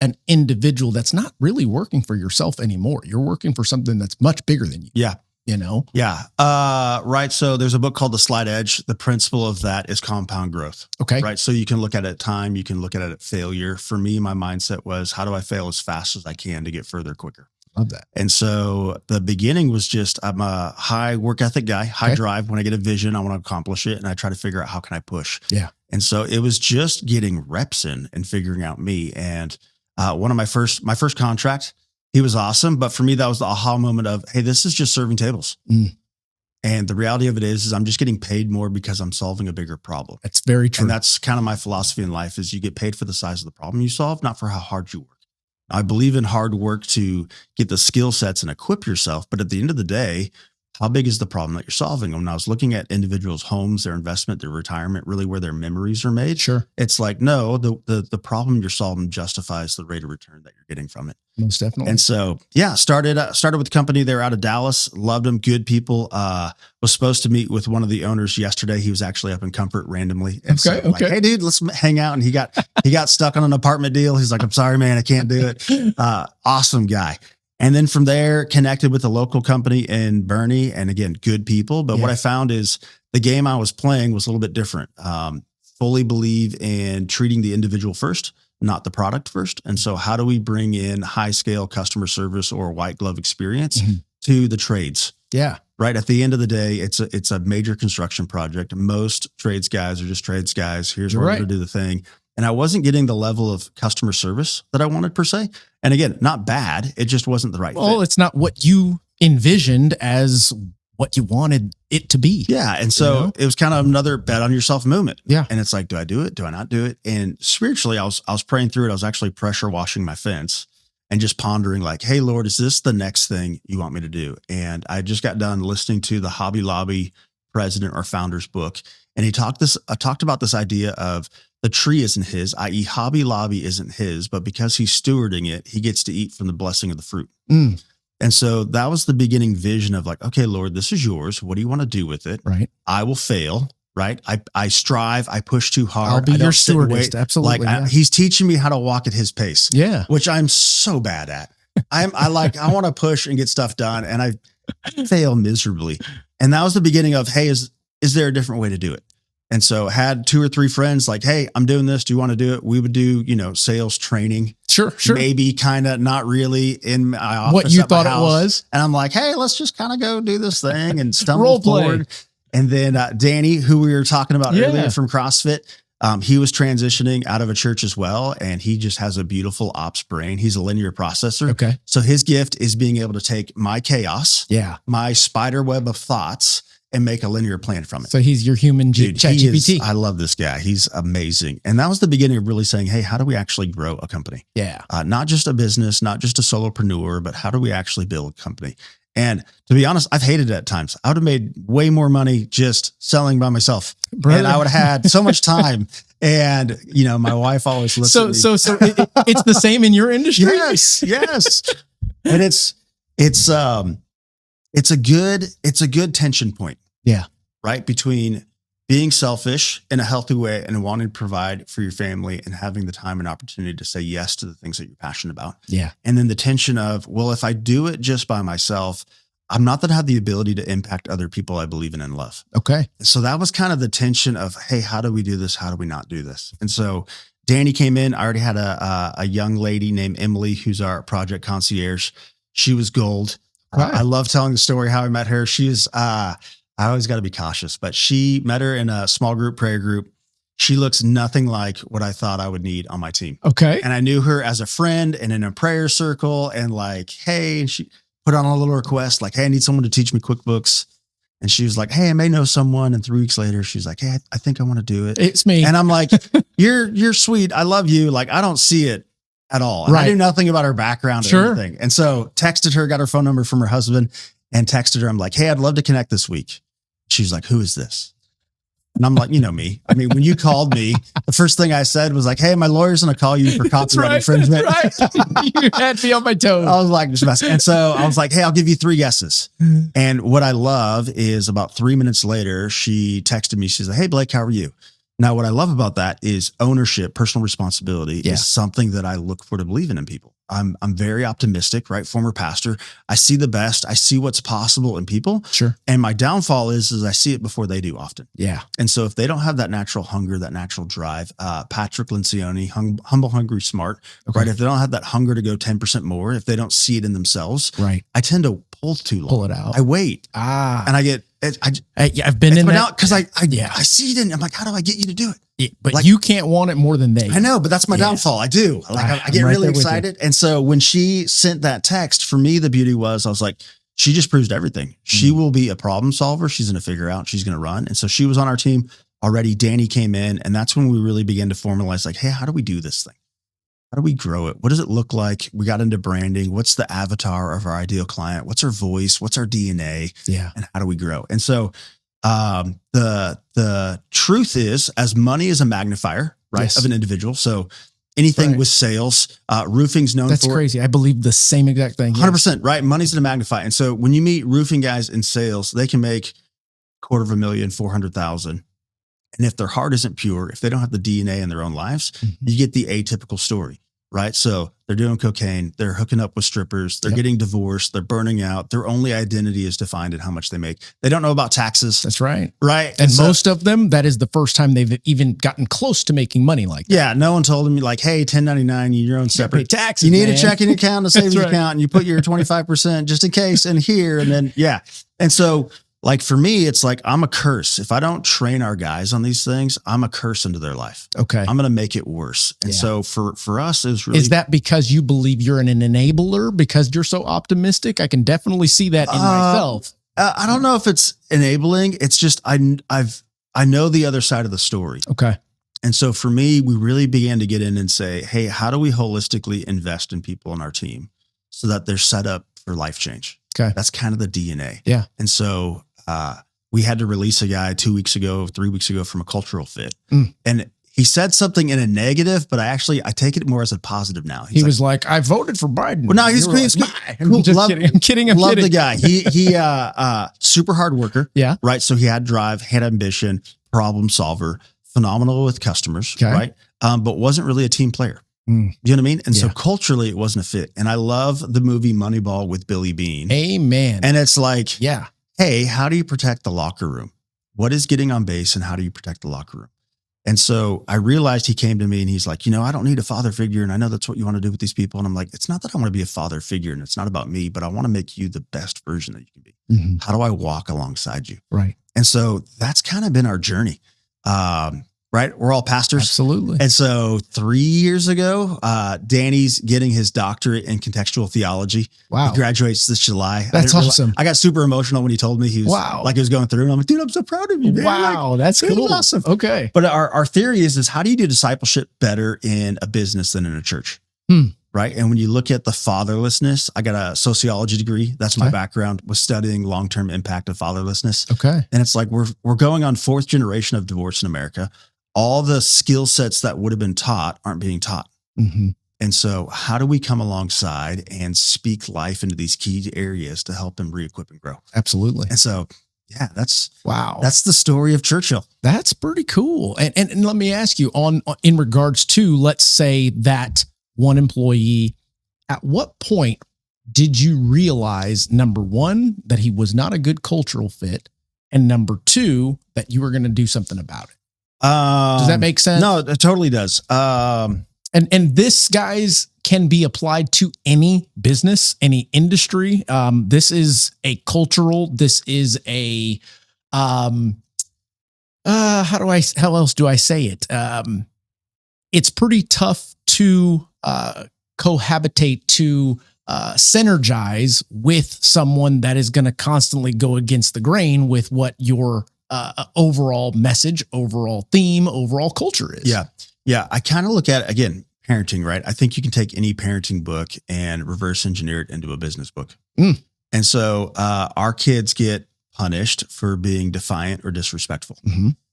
Speaker 2: an individual that's not really working for yourself anymore. You're working for something that's much bigger than you.
Speaker 3: Yeah.
Speaker 2: You know?
Speaker 3: Yeah. Right. So there's a book called The Slight Edge. The principle of that is compound growth.
Speaker 2: Okay.
Speaker 3: Right. So you can look at it at time. You can look at it at failure. For me, my mindset was, how do I fail as fast as I can to get further quicker?
Speaker 2: Love that.
Speaker 3: And so the beginning was just, I'm a high work ethic guy, high drive. When I get a vision, I want to accomplish it. And I try to figure out how can I push.
Speaker 2: Yeah.
Speaker 3: And so it was just getting reps in and figuring out me. And one of my first contract, he was awesome. But for me, that was the aha moment of, hey, this is just serving tables. And the reality of it is I'm just getting paid more because I'm solving a bigger problem.
Speaker 2: That's very true.
Speaker 3: And that's kind of my philosophy in life is you get paid for the size of the problem you solve, not for how hard you work. I believe in hard work to get the skill sets and equip yourself. But at the end of the day, how big is the problem that you're solving? When I was looking at individuals' homes, their investment, their retirement, really where their memories are made.
Speaker 2: Sure.
Speaker 3: It's like, no, the problem you're solving justifies the rate of return that you're getting from it.
Speaker 2: Most definitely.
Speaker 3: And so, yeah, started with the company. They're out of Dallas. Loved them. Good people. Was supposed to meet with one of the owners yesterday. He was actually up in Comfort randomly. And so I'm like, hey, dude, let's hang out. And he got stuck on an apartment deal. He's like, I'm sorry, man, I can't do it. Awesome guy. And then from there, connected with a local company in Bernie. And again, good people. But what I found is the game I was playing was a little bit different. Fully believe in treating the individual first, not the product first. And so how do we bring in high scale customer service or white glove experience to the trades?
Speaker 2: Yeah.
Speaker 3: Right. At the end of the day, it's a major construction project. Most trades guys are just trades guys. Here's where we're going to do the thing. And I wasn't getting the level of customer service that I wanted per se. And again, not bad. It just wasn't the right fit.
Speaker 2: It's not what you envisioned as what you wanted it to be.
Speaker 3: Yeah. And so it was kind of another bet on yourself movement.
Speaker 2: Yeah.
Speaker 3: And it's like, do I do it? Do I not do it? And spiritually, I was praying through it. I was actually pressure washing my fence and just pondering like, hey, Lord, is this the next thing you want me to do? And I just got done listening to the Hobby Lobby president or founder's book. And he talked about this idea of the tree isn't his, i.e. Hobby Lobby isn't his, but because he's stewarding it, he gets to eat from the blessing of the fruit. And so that was the beginning vision of like, okay, Lord, this is yours. What do you want to do with it?
Speaker 2: Right.
Speaker 3: I will fail. Right. I strive. I push too hard.
Speaker 2: I'll be your stewardess. Absolutely.
Speaker 3: Like he's teaching me how to walk at his pace.
Speaker 2: Yeah.
Speaker 3: Which I'm so bad at. I want to push and get stuff done. And I fail miserably. And that was the beginning of, hey, is there a different way to do it? And so had 2 or 3 friends like, hey, I'm doing this. Do you want to do it? We would do, sales training.
Speaker 2: Sure.
Speaker 3: Maybe kind of not really in my office.
Speaker 2: What you thought it was.
Speaker 3: And I'm like, hey, let's just kind of go do this thing and stumble
Speaker 2: Role play.
Speaker 3: forward. And then Danny, who we were talking about earlier from CrossFit, he was transitioning out of a church as well. And he just has a beautiful ops brain. He's a linear processor.
Speaker 2: Okay.
Speaker 3: So his gift is being able to take my chaos, my spider web of thoughts, and make a linear plan from it.
Speaker 2: So he's your human ChatGPT.
Speaker 3: I love this guy. He's amazing. And that was the beginning of really saying, hey, how do we actually grow a company?
Speaker 2: Yeah.
Speaker 3: Not just a business, not just a solopreneur, but how do we actually build a company? And to be honest, I've hated it at times. I would have made way more money just selling by myself. Brother. And I would have had so much time. And, my wife always looks at me.
Speaker 2: So it's the same in your industry?
Speaker 3: Yes. And it's a good tension point.
Speaker 2: Yeah.
Speaker 3: Right. Between being selfish in a healthy way and wanting to provide for your family and having the time and opportunity to say yes to the things that you're passionate about.
Speaker 2: Yeah.
Speaker 3: And then the tension of, well, if I do it just by myself, I'm not going to have the ability to impact other people I believe in and love.
Speaker 2: Okay.
Speaker 3: So that was kind of the tension of, hey, how do we do this? How do we not do this? And so Danny came in. I already had a young lady named Emily, who's our project concierge. She was gold. Right. I love telling the story how I met her. She is, I always got to be cautious, but she met her in a small group, prayer group. She looks nothing like what I thought I would need on my team.
Speaker 2: Okay.
Speaker 3: And I knew her as a friend and in a prayer circle and like, hey, and she put on a little request like, hey, I need someone to teach me QuickBooks. And she was like, hey, I may know someone. And 3 weeks later, she's like, hey, I think I want to do it.
Speaker 2: It's me.
Speaker 3: And I'm like, you're sweet. I love you. Like, I don't see it at all. And
Speaker 2: Right.
Speaker 3: I knew nothing about her background or anything. And so texted her, got her phone number from her husband and texted her. I'm like, hey, I'd love to connect this week. She's like, who is this? And I'm like, you know me. I mean, when you called me, the first thing I said was like, hey, my lawyer's going to call you for copyright infringement.
Speaker 2: That's right. You had me on my toes.
Speaker 3: I was like, just messing. And so I was like, hey, I'll give you 3 guesses. And what I love is about 3 minutes later, she texted me. She's like, hey, Blake, how are you? Now, what I love about that is ownership, personal responsibility is something that I look for to believe in people. I'm very optimistic, right? Former pastor. I see the best. I see what's possible in people.
Speaker 2: Sure.
Speaker 3: And my downfall is I see it before they do often.
Speaker 2: Yeah.
Speaker 3: And so if they don't have that natural hunger, that natural drive, Patrick Lencioni, humble, hungry, smart, right? If they don't have that hunger to go 10% more, if they don't see it in themselves,
Speaker 2: right?
Speaker 3: I tend to pull too long.
Speaker 2: Pull it out.
Speaker 3: I wait. And I get,
Speaker 2: I've been in that.
Speaker 3: Because I see it and I'm like, how do I get you to do it?
Speaker 2: Yeah, but
Speaker 3: like,
Speaker 2: you can't want it more than they.
Speaker 3: I know, but that's my downfall. I do. Like I get really excited. And so when she sent that text, for me, the beauty was I was like, she just proves everything. She will be a problem solver. She's going to figure out, she's going to run. And so she was on our team already. Danny came in and that's when we really began to formalize like, hey, how do we do this thing? How do we grow it? What does it look like? We got into branding. What's the avatar of our ideal client? What's our voice? What's our DNA?
Speaker 2: Yeah.
Speaker 3: And how do we grow? And so the truth is, as money is a magnifier, right, of an individual. So anything with sales, roofing's known for. That's
Speaker 2: crazy. I believe the same exact thing.
Speaker 3: 100%, right? Money's going to magnify. And so when you meet roofing guys in sales, they can make $250,000, 400,000. And if their heart isn't pure, if they don't have the DNA in their own lives, you get the atypical story, right? So they're doing cocaine, they're hooking up with strippers, they're getting divorced, they're burning out. Their only identity is defined in how much they make. They don't know about taxes.
Speaker 2: That's right.
Speaker 3: Right.
Speaker 2: And so, most of them, that is the first time they've even gotten close to making money like that.
Speaker 3: Yeah. No one told them like, hey, 1099, your own separate
Speaker 2: taxes.
Speaker 3: You need a checking account, a savings account, and you put your 25% just in case in here. And then, And so like for me, it's like, I'm a curse. If I don't train our guys on these things, I'm a curse into their life.
Speaker 2: Okay.
Speaker 3: I'm going to make it worse. And so for us, it was really.
Speaker 2: Is that because you believe you're an enabler because you're so optimistic? I can definitely see that in myself.
Speaker 3: I don't know if it's enabling. It's just, I know the other side of the story.
Speaker 2: Okay.
Speaker 3: And so for me, we really began to get in and say, hey, how do we holistically invest in people on our team so that they're set up for life change?
Speaker 2: Okay.
Speaker 3: That's kind of the DNA.
Speaker 2: Yeah.
Speaker 3: And so we had to release a guy 3 weeks ago from a cultural fit. And he said something in a negative, but I take it more as a positive now.
Speaker 2: He was like, I voted for Biden.
Speaker 3: Well, no, he's cool.
Speaker 2: I'm kidding. I'm
Speaker 3: love
Speaker 2: kidding.
Speaker 3: the guy. He super hard worker.
Speaker 2: Yeah.
Speaker 3: Right. So he had drive, had ambition, problem solver, phenomenal with customers.
Speaker 2: Okay.
Speaker 3: Right. But wasn't really a team player. You know what I mean? And so culturally it wasn't a fit. And I love the movie Moneyball with Billy Beane.
Speaker 2: Amen.
Speaker 3: And it's like,
Speaker 2: yeah.
Speaker 3: Hey, how do you protect the locker room? What is getting on base and how do you protect the locker room? And so I realized he came to me and he's like, I don't need a father figure. And I know that's what you want to do with these people. And I'm like, it's not that I want to be a father figure and it's not about me, but I want to make you the best version that you can be. How do I walk alongside you?
Speaker 2: Right.
Speaker 3: And so that's kind of been our journey. Right. We're all pastors.
Speaker 2: Absolutely.
Speaker 3: And so 3 years ago, Danny's getting his doctorate in contextual theology.
Speaker 2: Wow.
Speaker 3: He graduates this July.
Speaker 2: That's awesome.
Speaker 3: I got super emotional when he told me he was like he was going through. And I'm like, dude, I'm so proud of you, man.
Speaker 2: Wow.
Speaker 3: Like,
Speaker 2: that's cool.
Speaker 3: Awesome.
Speaker 2: Okay.
Speaker 3: But our theory is how do you do discipleship better in a business than in a church? Right. And when you look at the fatherlessness, I got a sociology degree. That's my background, was studying long-term impact of fatherlessness.
Speaker 2: Okay.
Speaker 3: And it's like, we're going on 4th generation of divorce in America. All the skill sets that would have been taught aren't being taught. And so how do we come alongside and speak life into these key areas to help them re-equip and grow?
Speaker 2: Absolutely.
Speaker 3: And so, that's the story of Churchill.
Speaker 2: That's pretty cool. And let me ask you in regards to, let's say that one employee, at what point did you realize, number one, that he was not a good cultural fit? And number two, that you were going to do something about it? Does that make sense?
Speaker 3: No, it totally does.
Speaker 2: And this, guys, can be applied to any business, any industry. This is a cultural, this is a how else do I say it? It's pretty tough to cohabitate, to synergize with someone that is going to constantly go against the grain with what your overall message, overall theme, overall culture is.
Speaker 3: Yeah. Yeah. I kind of look at it, again, parenting, right? I think you can take any parenting book and reverse engineer it into a business book. And so our kids get punished for being defiant or disrespectful.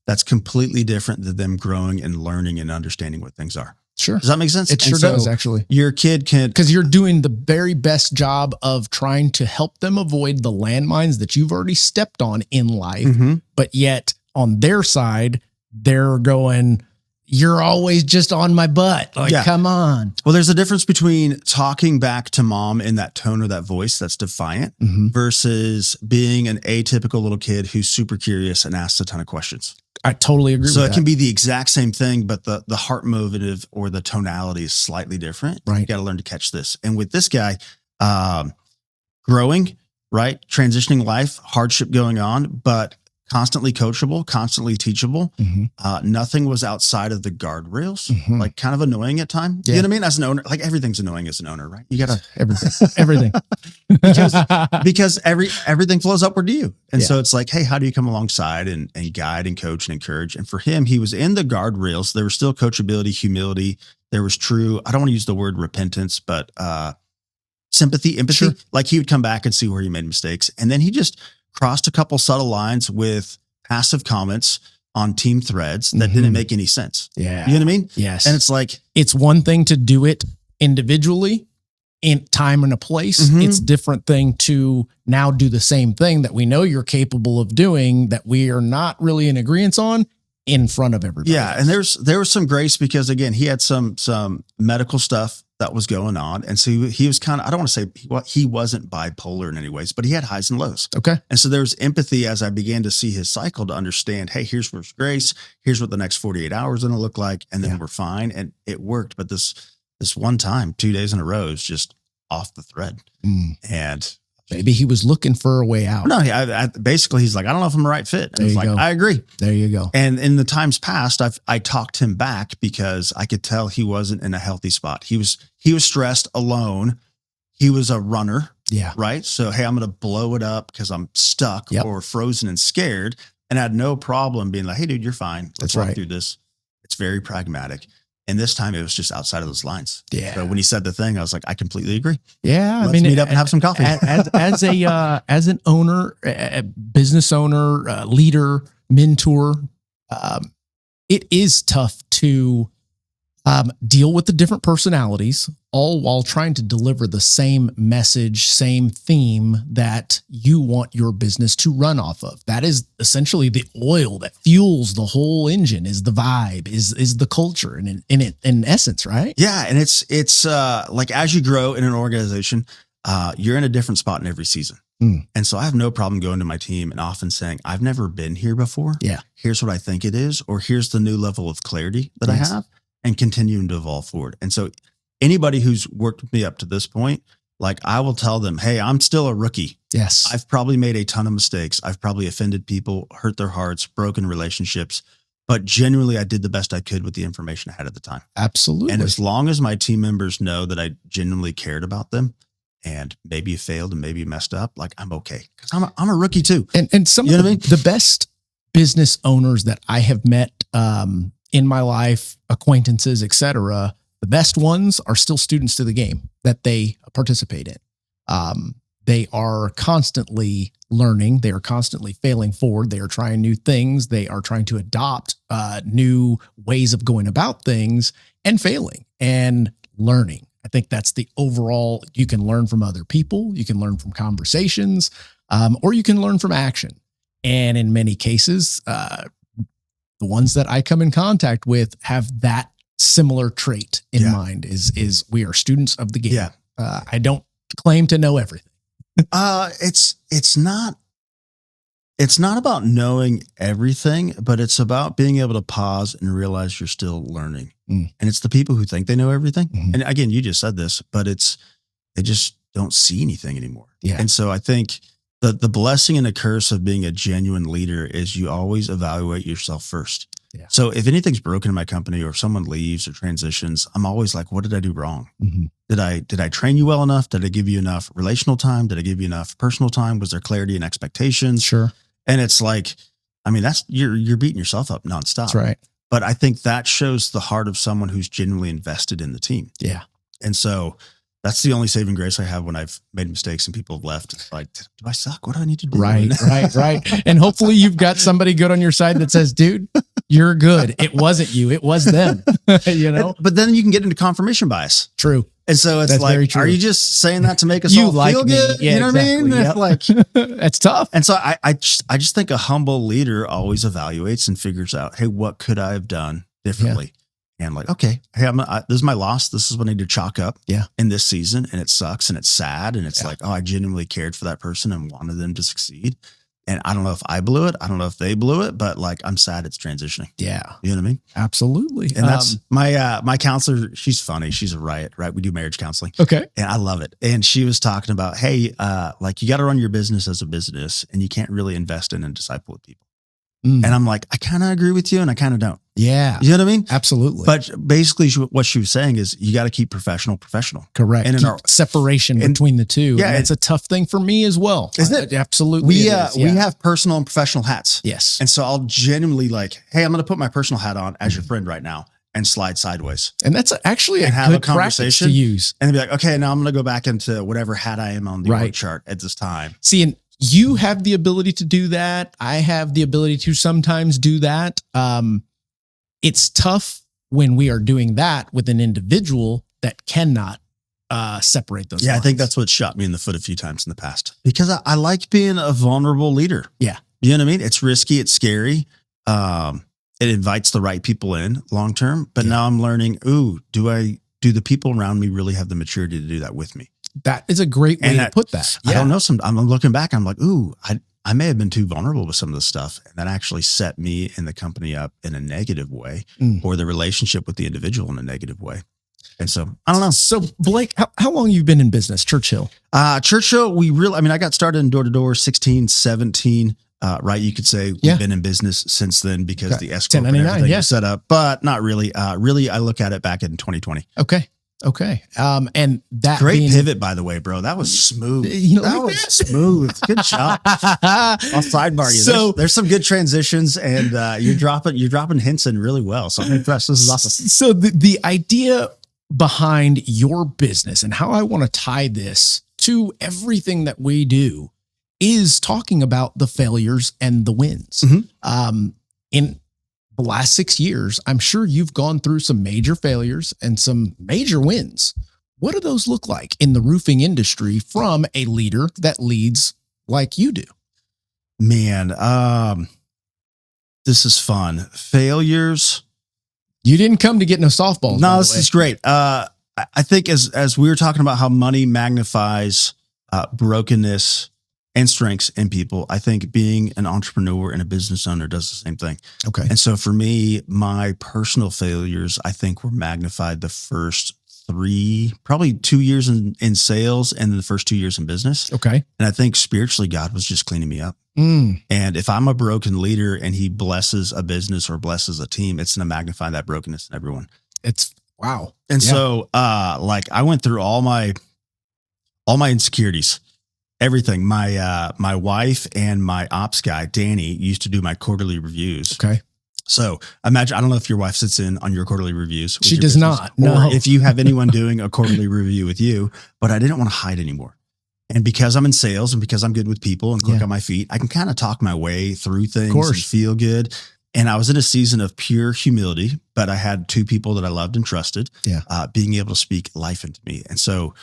Speaker 3: That's completely different than them growing and learning and understanding what things are.
Speaker 2: Sure.
Speaker 3: Does that make sense?
Speaker 2: It sure does, actually.
Speaker 3: Your kid can...
Speaker 2: Because you're doing the very best job of trying to help them avoid the landmines that you've already stepped on in life. But yet on their side, they're going, you're always just on my butt. Like, come on.
Speaker 3: Well, there's a difference between talking back to mom in that tone or that voice that's defiant versus being an atypical little kid who's super curious and asks a ton of questions.
Speaker 2: I totally agree with that.
Speaker 3: So it can be the exact same thing, but the heart motive or the tonality is slightly different.
Speaker 2: Right.
Speaker 3: You got to learn to catch this. And with this guy, growing, right? Transitioning life, hardship going on, but constantly coachable, constantly teachable. Nothing was outside of the guardrails, like kind of annoying at times. You know what I mean? As an owner, like everything's annoying as an owner, right? You got to
Speaker 2: everything,
Speaker 3: because everything flows upward to you. And so it's like, hey, how do you come alongside and guide and coach and encourage? And for him, he was in the guardrails. There was still coachability, humility. There was true, I don't want to use the word repentance, but sympathy, empathy. Sure. Like he would come back and see where he made mistakes. And then he just crossed a couple subtle lines with passive comments on team threads that didn't make any sense.
Speaker 2: Yeah.
Speaker 3: You know what I mean?
Speaker 2: Yes.
Speaker 3: And it's like,
Speaker 2: it's one thing to do it individually in time and a place. It's a different thing to now do the same thing that we know you're capable of doing that we are not really in agreement on in front of everybody.
Speaker 3: Yeah. And there was some grace because again, he had some medical stuff that was going on. And so he was kind of, I don't want to say he wasn't bipolar in any ways, but he had highs and lows.
Speaker 2: Okay. And
Speaker 3: so there was empathy as I began to see his cycle to understand, hey, here's where's grace. Here's what the next 48 hours going to look like. And then we're fine. And it worked. But this one time, 2 days in a row is just off the thread. And
Speaker 2: maybe he was looking for a way out.
Speaker 3: No, basically he's like, I don't know if I'm the right fit. And I was like, I agree.
Speaker 2: There you go.
Speaker 3: And in the times past, I talked him back because I could tell he wasn't in a healthy spot. He was stressed alone. He was a runner.
Speaker 2: Yeah.
Speaker 3: Right. So, hey, I'm going to blow it up because I'm stuck or frozen and scared. And I had no problem being like, hey, dude, you're fine. Let's walk through this. It's very pragmatic. And this time it was just outside of those lines. Yeah. So when he said the thing, I was like, I completely agree.
Speaker 2: Yeah.
Speaker 3: Let's meet up and have some coffee.
Speaker 2: As an owner, a business owner, leader, mentor, it is tough to deal with the different personalities, all while trying to deliver the same message, same theme that you want your business to run off of. That is essentially the oil that fuels the whole engine, is the vibe, is the culture in essence, right?
Speaker 3: Yeah. And it's like, as you grow in an organization, you're in a different spot in every season. And so I have no problem going to my team and often saying, I've never been here before.
Speaker 2: Yeah.
Speaker 3: Here's what I think it is, or here's the new level of clarity that I have, and continuing to evolve forward. And so anybody who's worked with me up to this point, like I will tell them, hey, I'm still a rookie.
Speaker 2: Yes.
Speaker 3: I've probably made a ton of mistakes. I've probably offended people, hurt their hearts, broken relationships, but genuinely I did the best I could with the information I had at the time.
Speaker 2: Absolutely.
Speaker 3: And as long as my team members know that I genuinely cared about them, and maybe you failed and maybe you messed up, like I'm okay. Cause I'm a rookie too.
Speaker 2: And some of the best business owners that I have met, in my life, acquaintances, et cetera, the best ones are still students to the game that they participate in. They are constantly learning. They are constantly failing forward. They are trying new things. They are trying to adopt new ways of going about things and failing and learning. I think that's the overall, you can learn from other people. You can learn from conversations, or you can learn from action. And in many cases, the ones that I come in contact with have that similar trait in mind is we are students of the game.
Speaker 3: Yeah.
Speaker 2: I don't claim to know everything.
Speaker 3: It's not about knowing everything, but it's about being able to pause and realize you're still learning. And it's the people who think they know everything. And again, you just said this, but they just don't see anything anymore.
Speaker 2: Yeah.
Speaker 3: And so I think the blessing and the curse of being a genuine leader is you always evaluate yourself first.
Speaker 2: Yeah.
Speaker 3: So if anything's broken in my company or if someone leaves or transitions, I'm always like, what did I do wrong?
Speaker 2: Mm-hmm.
Speaker 3: Did I train you well enough? Did I give you enough relational time? Did I give you enough personal time? Was there clarity and expectations?
Speaker 2: Sure.
Speaker 3: And it's like, I mean, that's you're beating yourself up nonstop.
Speaker 2: That's right.
Speaker 3: But I think that shows the heart of someone who's genuinely invested in the team.
Speaker 2: Yeah.
Speaker 3: And so that's the only saving grace I have when I've made mistakes and people have left. It's like, do I suck? What do I need to do?
Speaker 2: Right. And hopefully you've got somebody good on your side that says, dude, you're good. It wasn't you. It was them, you know?
Speaker 3: But then you can get into confirmation bias.
Speaker 2: True.
Speaker 3: And so it's
Speaker 2: That's very
Speaker 3: like,
Speaker 2: true.
Speaker 3: are you just saying that to make us
Speaker 2: You
Speaker 3: all
Speaker 2: like
Speaker 3: feel
Speaker 2: me.
Speaker 3: good?
Speaker 2: Yeah,
Speaker 3: you know
Speaker 2: exactly.
Speaker 3: what I mean?
Speaker 2: Yep.
Speaker 3: Like,
Speaker 2: That's tough.
Speaker 3: and so I just think a humble leader always evaluates and figures out, hey, what could I have done differently? And like, okay, hey, this is my loss. This is what I need to chalk up in this season. And it sucks and it's sad. And it's like, oh, I genuinely cared for that person and wanted them to succeed. And I don't know if I blew it. I don't know if they blew it, but like, I'm sad it's transitioning.
Speaker 2: Yeah.
Speaker 3: You know what I mean?
Speaker 2: Absolutely.
Speaker 3: And that's my counselor. She's funny. She's a riot, right? We do marriage counseling.
Speaker 2: Okay.
Speaker 3: And I love it. And she was talking about, hey, like you got to run your business as a business and you can't really invest in and disciple with people.
Speaker 2: Mm.
Speaker 3: And I'm like, I kind of agree with you and I kind of don't.
Speaker 2: Yeah.
Speaker 3: You know what I mean?
Speaker 2: Absolutely.
Speaker 3: But basically what she was saying is you got to keep professional.
Speaker 2: Correct.
Speaker 3: And in our
Speaker 2: separation between the two.
Speaker 3: Yeah.
Speaker 2: And it's a tough thing for me as well.
Speaker 3: Isn't it?
Speaker 2: Absolutely.
Speaker 3: We have personal and professional hats.
Speaker 2: Yes.
Speaker 3: And so I'll genuinely like, hey, I'm going to put my personal hat on as your friend right now and slide sideways.
Speaker 2: And that's actually a
Speaker 3: have
Speaker 2: good
Speaker 3: a conversation
Speaker 2: practice to use.
Speaker 3: And be like, okay, now I'm going to go back into whatever hat I am on the
Speaker 2: Right.
Speaker 3: org chart at this time.
Speaker 2: See, and you have the ability to do that. I have the ability to sometimes do that. It's tough when we are doing that with an individual that cannot separate those.
Speaker 3: Yeah,
Speaker 2: lines.
Speaker 3: I think that's what shot me in the foot a few times in the past because I like being a vulnerable leader.
Speaker 2: Yeah.
Speaker 3: You know what I mean? It's risky. It's scary. It invites the right people in long term. But now I'm learning, do the people around me really have the maturity to do that with me?
Speaker 2: That is a great way to put that.
Speaker 3: I don't know. I'm looking back. I'm like, I may have been too vulnerable with some of this stuff. And that actually set me and the company up in a negative way or the relationship with the individual in a negative way. And so I don't know.
Speaker 2: So Blake, how long you been in business? Churchill?
Speaker 3: Churchill, I got started in door-to-door 16, 17. Right. You could say we've been in business since then because the S corp and everything was set up, but not really. Really, I look at it back in 2020.
Speaker 2: Okay. And that
Speaker 3: great pivot, by the way, bro. That was smooth. That was smooth. Good job. I'll sidebar you.
Speaker 2: So
Speaker 3: there's some good transitions, and you're dropping hints in really well. So I'm impressed. This is awesome.
Speaker 2: So the idea behind your business and how I want to tie this to everything that we do is talking about the failures and the wins. In the last 6 years, I'm sure you've gone through some major failures and some major wins. What do those look like in the roofing industry from a leader that leads like you do?
Speaker 3: Man, this is fun. Failures.
Speaker 2: You didn't come to get no softballs.
Speaker 3: No, this is great. I think as we were talking about how money magnifies brokenness and strengths in people, I think being an entrepreneur and a business owner does the same thing.
Speaker 2: Okay.
Speaker 3: And so for me, my personal failures, I think were magnified the first probably 2 years in sales and the first 2 years in business.
Speaker 2: Okay.
Speaker 3: And I think spiritually, God was just cleaning me up. And if I'm a broken leader and he blesses a business or blesses a team, it's going to magnify that brokenness in everyone.
Speaker 2: It's wow.
Speaker 3: And so, like I went through all my insecurities. Everything. My wife and my ops guy, Danny, used to do my quarterly reviews.
Speaker 2: Okay.
Speaker 3: So imagine, I don't know if your wife sits in on your quarterly reviews.
Speaker 2: She does not. No.
Speaker 3: Or if you have anyone doing a quarterly review with you, but I didn't want to hide anymore. And because I'm in sales and because I'm good with people and quick on my feet, I can kind of talk my way through things and feel good. And I was in a season of pure humility, but I had two people that I loved and trusted, being able to speak life into me. And so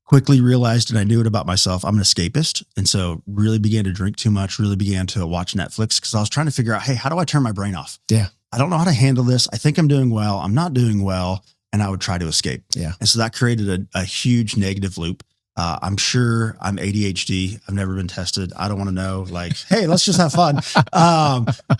Speaker 3: quickly realized, and I knew it about myself, I'm an escapist. And so really began to drink too much, really began to watch Netflix because I was trying to figure out, hey, how do I turn my brain off?
Speaker 2: Yeah.
Speaker 3: I don't know how to handle this. I think I'm doing well. I'm not doing well. And I would try to escape.
Speaker 2: Yeah.
Speaker 3: And so that created a huge negative loop. I'm sure I'm ADHD. I've never been tested. I don't want to know, like, hey, let's just have fun.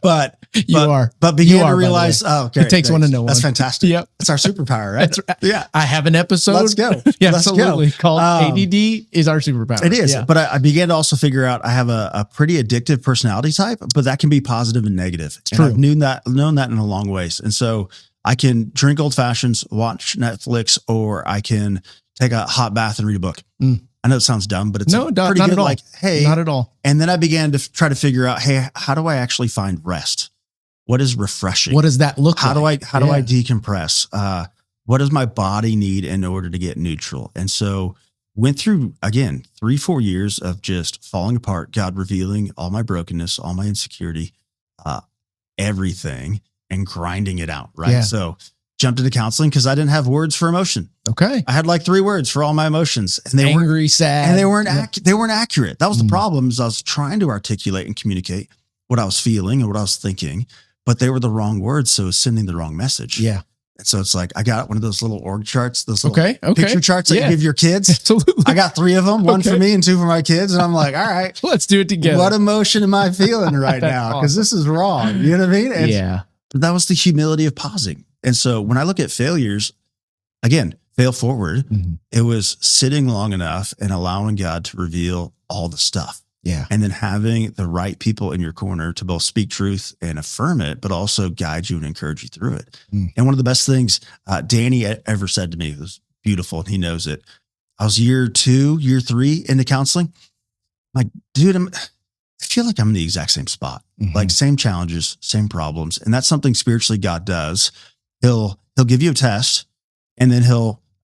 Speaker 3: But began to realize, okay,
Speaker 2: it takes one to know one.
Speaker 3: That's fantastic.
Speaker 2: Yep.
Speaker 3: That's our superpower, right?
Speaker 2: That's right.
Speaker 3: Yeah.
Speaker 2: I have an episode.
Speaker 3: Let's go.
Speaker 2: Yeah,
Speaker 3: Let's
Speaker 2: absolutely.
Speaker 3: go.
Speaker 2: Called ADD is our superpower.
Speaker 3: It is.
Speaker 2: Yeah.
Speaker 3: But I began to also figure out I have a pretty addictive personality type, but that can be positive and negative. It's
Speaker 2: true.
Speaker 3: I've known that in a long ways. And so I can drink old fashions, watch Netflix, or I can take a hot bath and read a book. I know it sounds dumb, but it's pretty
Speaker 2: not
Speaker 3: good.
Speaker 2: At all.
Speaker 3: Like, hey,
Speaker 2: not at all.
Speaker 3: And then I began to try to figure out, hey, how do I actually find rest? What is refreshing?
Speaker 2: What does that look
Speaker 3: like? How do I
Speaker 2: Yeah.
Speaker 3: decompress? What does my body need in order to get neutral? And so went through, again, 3-4 years of just falling apart, God revealing all my brokenness, all my insecurity, everything, and grinding it out. Right.
Speaker 2: Yeah.
Speaker 3: So jumped into counseling because I didn't have words for emotion.
Speaker 2: Okay.
Speaker 3: I had like 3 words for all my emotions, and they
Speaker 2: Angry, sad.
Speaker 3: and they weren't accurate. That was the problem. Is I was trying to articulate and communicate what I was feeling and what I was thinking, but they were the wrong words. So it was sending the wrong message.
Speaker 2: Yeah.
Speaker 3: And so it's like, I got one of those little org charts, those little
Speaker 2: Okay.
Speaker 3: picture charts that
Speaker 2: Yeah.
Speaker 3: you give your kids.
Speaker 2: Absolutely.
Speaker 3: I got 3 of them, one for me and 2 for my kids. And I'm like, all right,
Speaker 2: Let's do it together.
Speaker 3: what emotion am I feeling right
Speaker 2: That's
Speaker 3: now? Because this is wrong. You know what I mean? And
Speaker 2: Yeah.
Speaker 3: that was the humility of pausing. And so when I look at failures, again, fail forward, it was sitting long enough and allowing God to reveal all the stuff.
Speaker 2: Yeah.
Speaker 3: And then having the right people in your corner to both speak truth and affirm it, but also guide you and encourage you through it. And one of the best things Danny ever said to me, it was beautiful, and he knows it. I was year 2, year 3 into counseling. I'm like, dude, I feel like I'm in the exact same spot, like same challenges, same problems. And that's something spiritually God does. He'll give you a test, and then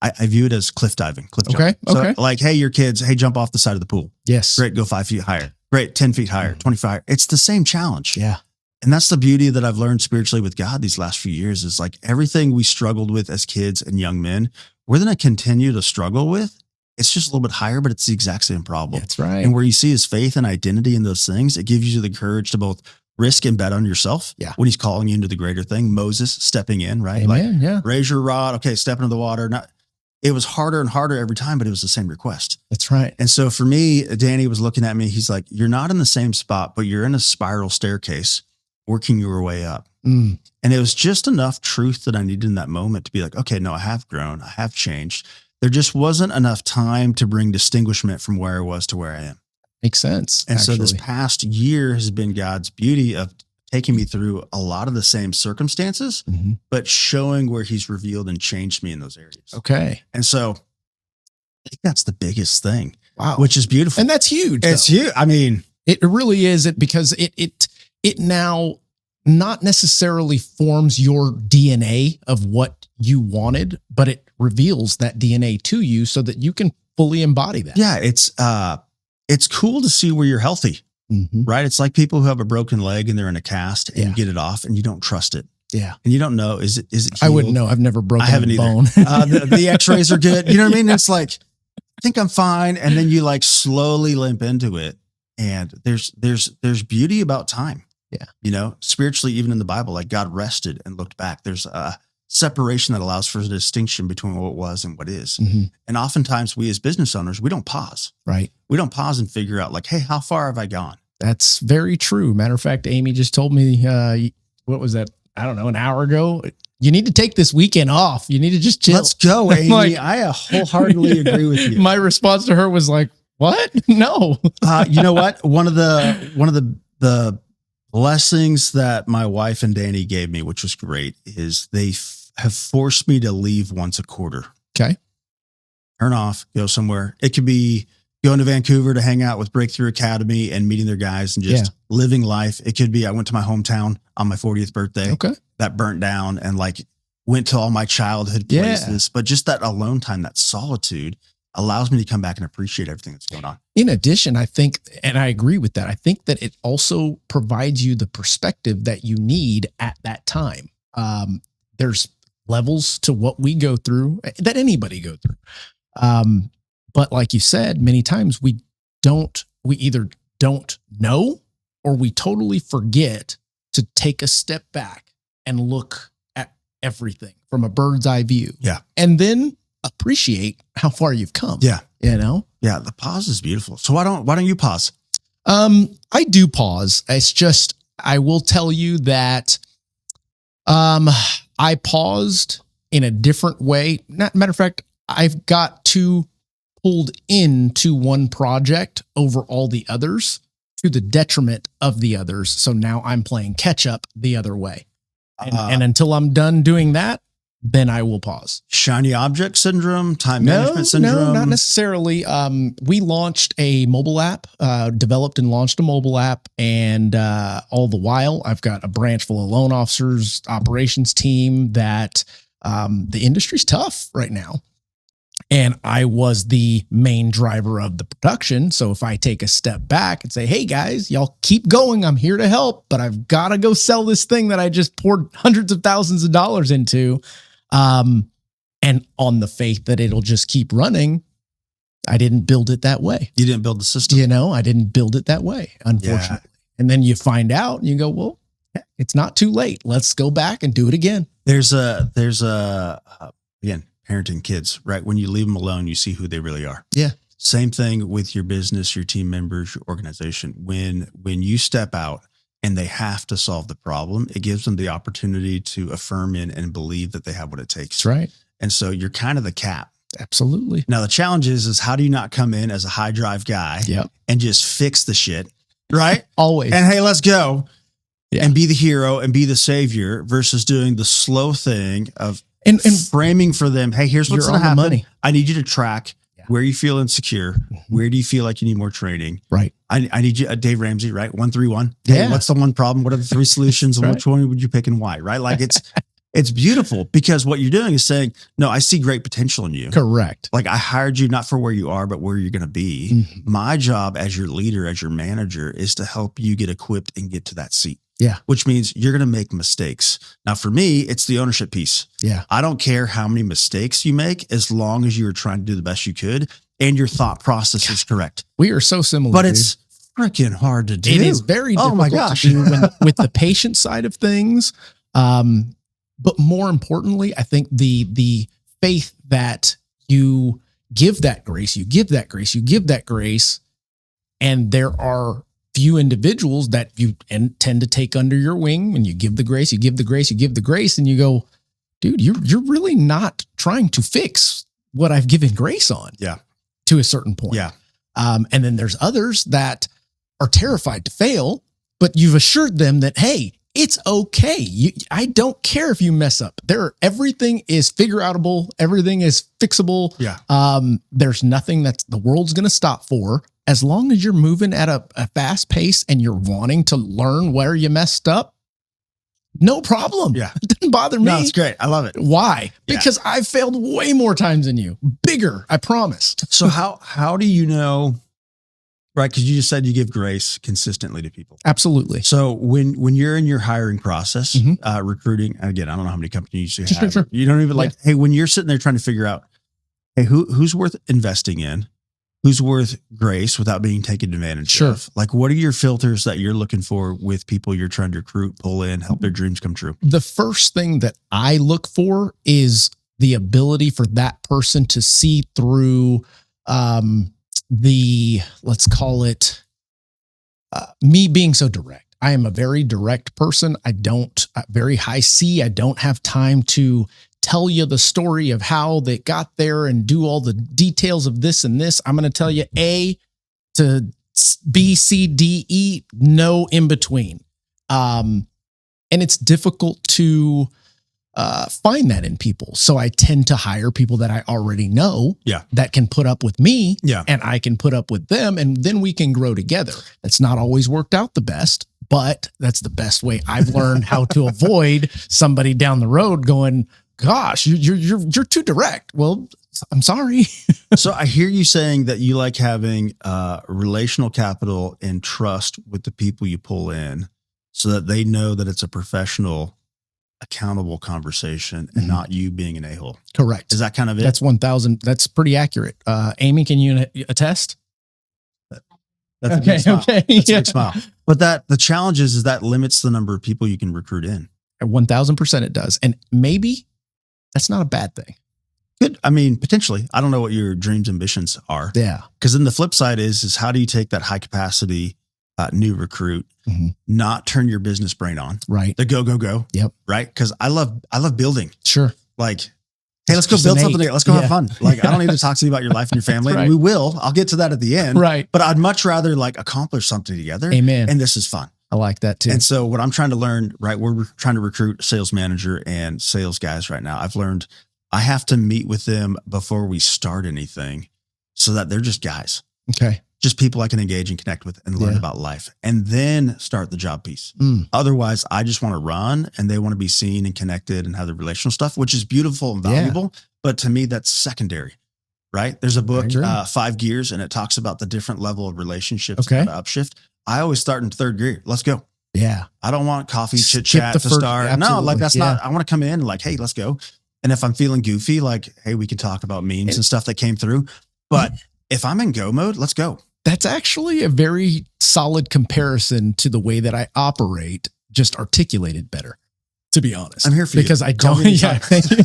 Speaker 3: I view it as cliff diving.
Speaker 2: Okay.
Speaker 3: So
Speaker 2: Okay.
Speaker 3: like, hey, your kids, hey, jump off the side of the pool.
Speaker 2: Yes.
Speaker 3: Great. Go 5 feet higher. Great. 10 feet higher, 20 feet higher. It's the same challenge.
Speaker 2: Yeah.
Speaker 3: And that's the beauty that I've learned spiritually with God these last few years is like everything we struggled with as kids and young men, we're going to continue to struggle with. It's just a little bit higher, but it's the exact same problem.
Speaker 2: That's right.
Speaker 3: And where you see his faith and identity in those things, it gives you the courage to both risk and bet on yourself.
Speaker 2: Yeah.
Speaker 3: When he's calling you into the greater thing, Moses stepping in, right?
Speaker 2: Amen. Yeah.
Speaker 3: Raise your rod. Okay. Step into the water. It was harder and harder every time, but it was the same request.
Speaker 2: That's right.
Speaker 3: And so for me, Danny was looking at me. He's like, you're not in the same spot, but you're in a spiral staircase working your way up. And it was just enough truth that I needed in that moment to be like, okay, no, I have grown. I have changed. There just wasn't enough time to bring distinguishment from where I was to where I am.
Speaker 2: Makes sense.
Speaker 3: And
Speaker 2: actually.
Speaker 3: so this past year has been God's beauty of taking me through a lot of the same circumstances, but showing where he's revealed and changed me in those areas.
Speaker 2: Okay.
Speaker 3: And so I think that's the biggest thing.
Speaker 2: Wow.
Speaker 3: Which is beautiful.
Speaker 2: And that's huge.
Speaker 3: It's
Speaker 2: though.
Speaker 3: huge. I mean,
Speaker 2: It really is because it now not necessarily forms your DNA of what you wanted, but it reveals that DNA to you so that you can fully embody that.
Speaker 3: yeah, it's cool to see where you're healthy, right? It's like people who have a broken leg and they're in a cast and you get it off and you don't trust it.
Speaker 2: Yeah.
Speaker 3: And you don't know, is it healed?
Speaker 2: I wouldn't know. I've never broken
Speaker 3: I haven't
Speaker 2: a
Speaker 3: either.
Speaker 2: bone.
Speaker 3: The x-rays are good. You know what I mean? It's like, I think I'm fine. And then you like slowly limp into it. And there's beauty about time.
Speaker 2: Yeah.
Speaker 3: You know, spiritually, even in the Bible, like God rested and looked back. There's a separation that allows for a distinction between what was and what is. And oftentimes we as business owners, we don't pause.
Speaker 2: Right.
Speaker 3: We don't pause and figure out like, hey, how far have I gone?
Speaker 2: That's very true. Matter of fact, Amy just told me, what was that? I don't know, an hour ago. You need to take this weekend off. You need to just chill.
Speaker 3: Let's go, Amy.
Speaker 2: Like-
Speaker 3: I wholeheartedly agree with you.
Speaker 2: My response to her was like, what? No.
Speaker 3: You know what? One of the blessings that my wife and Danny gave me, which was great, is they have forced me to leave once a quarter.
Speaker 2: Okay.
Speaker 3: Turn off, go somewhere. It could be going to Vancouver to hang out with Breakthrough Academy and meeting their guys and just living life. It could be I went to my hometown on my 40th birthday.
Speaker 2: Okay.
Speaker 3: That burnt down and like went to all my childhood places. But just that alone time, that solitude allows me to come back and appreciate everything that's going on.
Speaker 2: In addition, I think, and I agree with that, I think that it also provides you the perspective that you need at that time. There's levels to what we go through that anybody go through. But like you said, many times we either don't know or we totally forget to take a step back and look at everything from a bird's eye view.
Speaker 3: Yeah.
Speaker 2: And then appreciate how far you've come.
Speaker 3: Yeah.
Speaker 2: You know?
Speaker 3: Yeah. The pause is beautiful. So why don't you pause?
Speaker 2: I do pause. It's just, I will tell you that, I paused in a different way. Matter of fact, I've got too pulled into one project over all the others to the detriment of the others. So now I'm playing catch up the other way. And until I'm done doing that, then I will pause.
Speaker 3: Shiny object syndrome, time management syndrome?
Speaker 2: No, not necessarily. We launched a mobile app, developed and launched a mobile app. And all the while, I've got a branch full of loan officers, operations team that the industry's tough right now. And I was the main driver of the production. So if I take a step back and say, hey guys, y'all keep going, I'm here to help, but I've got to go sell this thing that I just poured hundreds of thousands of dollars into. And on the faith that it'll just keep running, I didn't build it that way.
Speaker 3: You didn't build the system.
Speaker 2: You know, I didn't build it that way, unfortunately. Yeah. And then you find out and you go, well, it's not too late. Let's go back and do it again.
Speaker 3: There's again, parenting kids, right? When you leave them alone, you see who they really are.
Speaker 2: Yeah.
Speaker 3: Same thing with your business, your team members, your organization. When you step out and they have to solve the problem, it gives them the opportunity to affirm in and believe that they have what it takes.
Speaker 2: That's right.
Speaker 3: And so you're kind of the cap.
Speaker 2: Absolutely.
Speaker 3: Now the challenge is how do you not come in as a high drive guy and just fix the shit, right?
Speaker 2: Always.
Speaker 3: And hey, let's go and be the hero and be the savior versus doing the slow thing of and framing for them. Hey, here's what's going to happen. Money. I need you to track where you feel insecure. Where do you feel like you need more training?
Speaker 2: Right.
Speaker 3: I need you, Dave Ramsey, right? 131. Hey, what's the one problem? What are the three solutions? And which one would you pick and why? Right. Like it's beautiful because what you're doing is saying, no, I see great potential in you.
Speaker 2: Correct.
Speaker 3: Like I hired you not for where you are, but where you're going to be. Mm-hmm. My job as your leader, as your manager is to help you get equipped and get to that seat.
Speaker 2: Yeah.
Speaker 3: Which means you're going to make mistakes. Now for me, it's the ownership piece.
Speaker 2: Yeah.
Speaker 3: I don't care how many mistakes you make as long as you were trying to do the best you could and your thought process is correct.
Speaker 2: We are so similar.
Speaker 3: But it's freaking hard to do.
Speaker 2: It is very difficult to do with the patient side of things. But more importantly, I think the faith that you give that grace, and there are few individuals that you tend to take under your wing and you give the grace, and you go, dude, you're really not trying to fix what I've given grace on.
Speaker 3: Yeah.
Speaker 2: To a certain point.
Speaker 3: Yeah.
Speaker 2: And then there's others that are terrified to fail, but you've assured them that, hey, it's okay. I don't care if you mess up. Everything is figure outable. Everything is fixable.
Speaker 3: Yeah.
Speaker 2: There's nothing that the world's going to stop for. As long as you're moving at a fast pace and you're wanting to learn where you messed up, no problem.
Speaker 3: Yeah.
Speaker 2: It doesn't bother me.
Speaker 3: No, it's great. I love it.
Speaker 2: Why? Because I've failed way more times than you. Bigger, I promise.
Speaker 3: So how do you know, right? Because you just said you give grace consistently to people.
Speaker 2: Absolutely.
Speaker 3: So when you're in your hiring process, recruiting, again, I don't know how many companies you have.
Speaker 2: Sure.
Speaker 3: You don't even hey, when you're sitting there trying to figure out, hey, who's worth investing in? Who's worth grace without being taken advantage of? Like, what are your filters that you're looking for with people you're trying to recruit, pull in, help their dreams come true?
Speaker 2: The first thing that I look for is the ability for that person to see through let's call it me being so direct. I am a very direct person. Very high C. I don't have time to tell you the story of how they got there and do all the details of this and this. I'm going to tell you A to B, C, D, E, no in between. And it's difficult to find that in people. So I tend to hire people that I already know that can put up with me and I can put up with them. And then we can grow together. That's not always worked out the best, but that's the best way I've learned how to avoid somebody down the road going, gosh, you're too direct. Well, I'm sorry.
Speaker 3: So I hear you saying that you like having relational capital and trust with the people you pull in so that they know that it's a professional, accountable conversation and not you being an a-hole.
Speaker 2: Correct.
Speaker 3: Is that kind of it?
Speaker 2: That's 1,000. That's pretty accurate. Amy, can you attest?
Speaker 3: That's a big smile. Okay. That's a big smile. But the challenge is that limits the number of people you can recruit in.
Speaker 2: 1,000% it does. And maybe that's not a bad thing.
Speaker 3: Good. I mean, potentially. I don't know what your dreams, ambitions are.
Speaker 2: Yeah.
Speaker 3: Because then the flip side is how do you take that high capacity new recruit, not turn your business brain on,
Speaker 2: Right.
Speaker 3: the go.
Speaker 2: Yep.
Speaker 3: Right. Because I love building.
Speaker 2: Sure.
Speaker 3: Like, hey, let's go build something. Let's go have fun. Like, I don't need to talk to you about your life and your family.
Speaker 2: Right.
Speaker 3: And we will. I'll get to that at the end.
Speaker 2: Right.
Speaker 3: But I'd much rather like accomplish something together.
Speaker 2: Amen.
Speaker 3: And this is fun.
Speaker 2: I like that too.
Speaker 3: And so what I'm trying to learn, right, we're trying to recruit a sales manager and sales guys right now. I've learned I have to meet with them before we start anything so that they're just guys,
Speaker 2: Okay.
Speaker 3: just people I can engage and connect with and learn about life and then start the job piece. Otherwise, I just want to run and they want to be seen and connected and have the relational stuff, which is beautiful and valuable. But to me, that's secondary, right? There's a book, 5 Gears, and it talks about the different level of relationships and how to upshift. I always start in third gear. Let's go.
Speaker 2: Yeah.
Speaker 3: I don't want coffee, chit chat to start.
Speaker 2: Absolutely.
Speaker 3: No, like that's not, I want to come in like, hey, let's go. And if I'm feeling goofy, like, hey, we can talk about memes and stuff that came through. But if I'm in go mode, let's go.
Speaker 2: That's actually a very solid comparison to the way that I operate, just articulated better, to be honest.
Speaker 3: I'm here for
Speaker 2: because
Speaker 3: you.
Speaker 2: I don't. Yeah, thank you.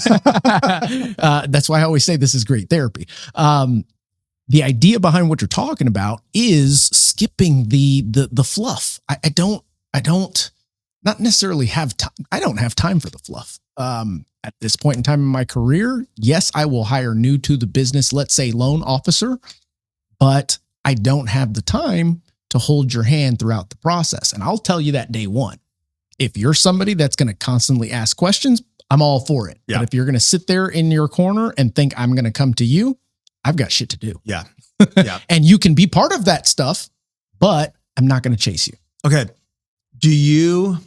Speaker 2: That's why I always say this is great therapy. The idea behind what you're talking about is skipping the fluff. I don't not necessarily have time. I don't have time for the fluff. At this point in time in my career, yes, I will hire new to the business, let's say loan officer, but I don't have the time to hold your hand throughout the process. And I'll tell you that day one. If you're somebody that's going to constantly ask questions, I'm all for it.
Speaker 3: Yeah.
Speaker 2: But if you're going to sit there in your corner and think I'm going to come to you, I've got shit to do.
Speaker 3: Yeah.
Speaker 2: And you can be part of that stuff, but I'm not going to chase you.
Speaker 3: Okay. Do you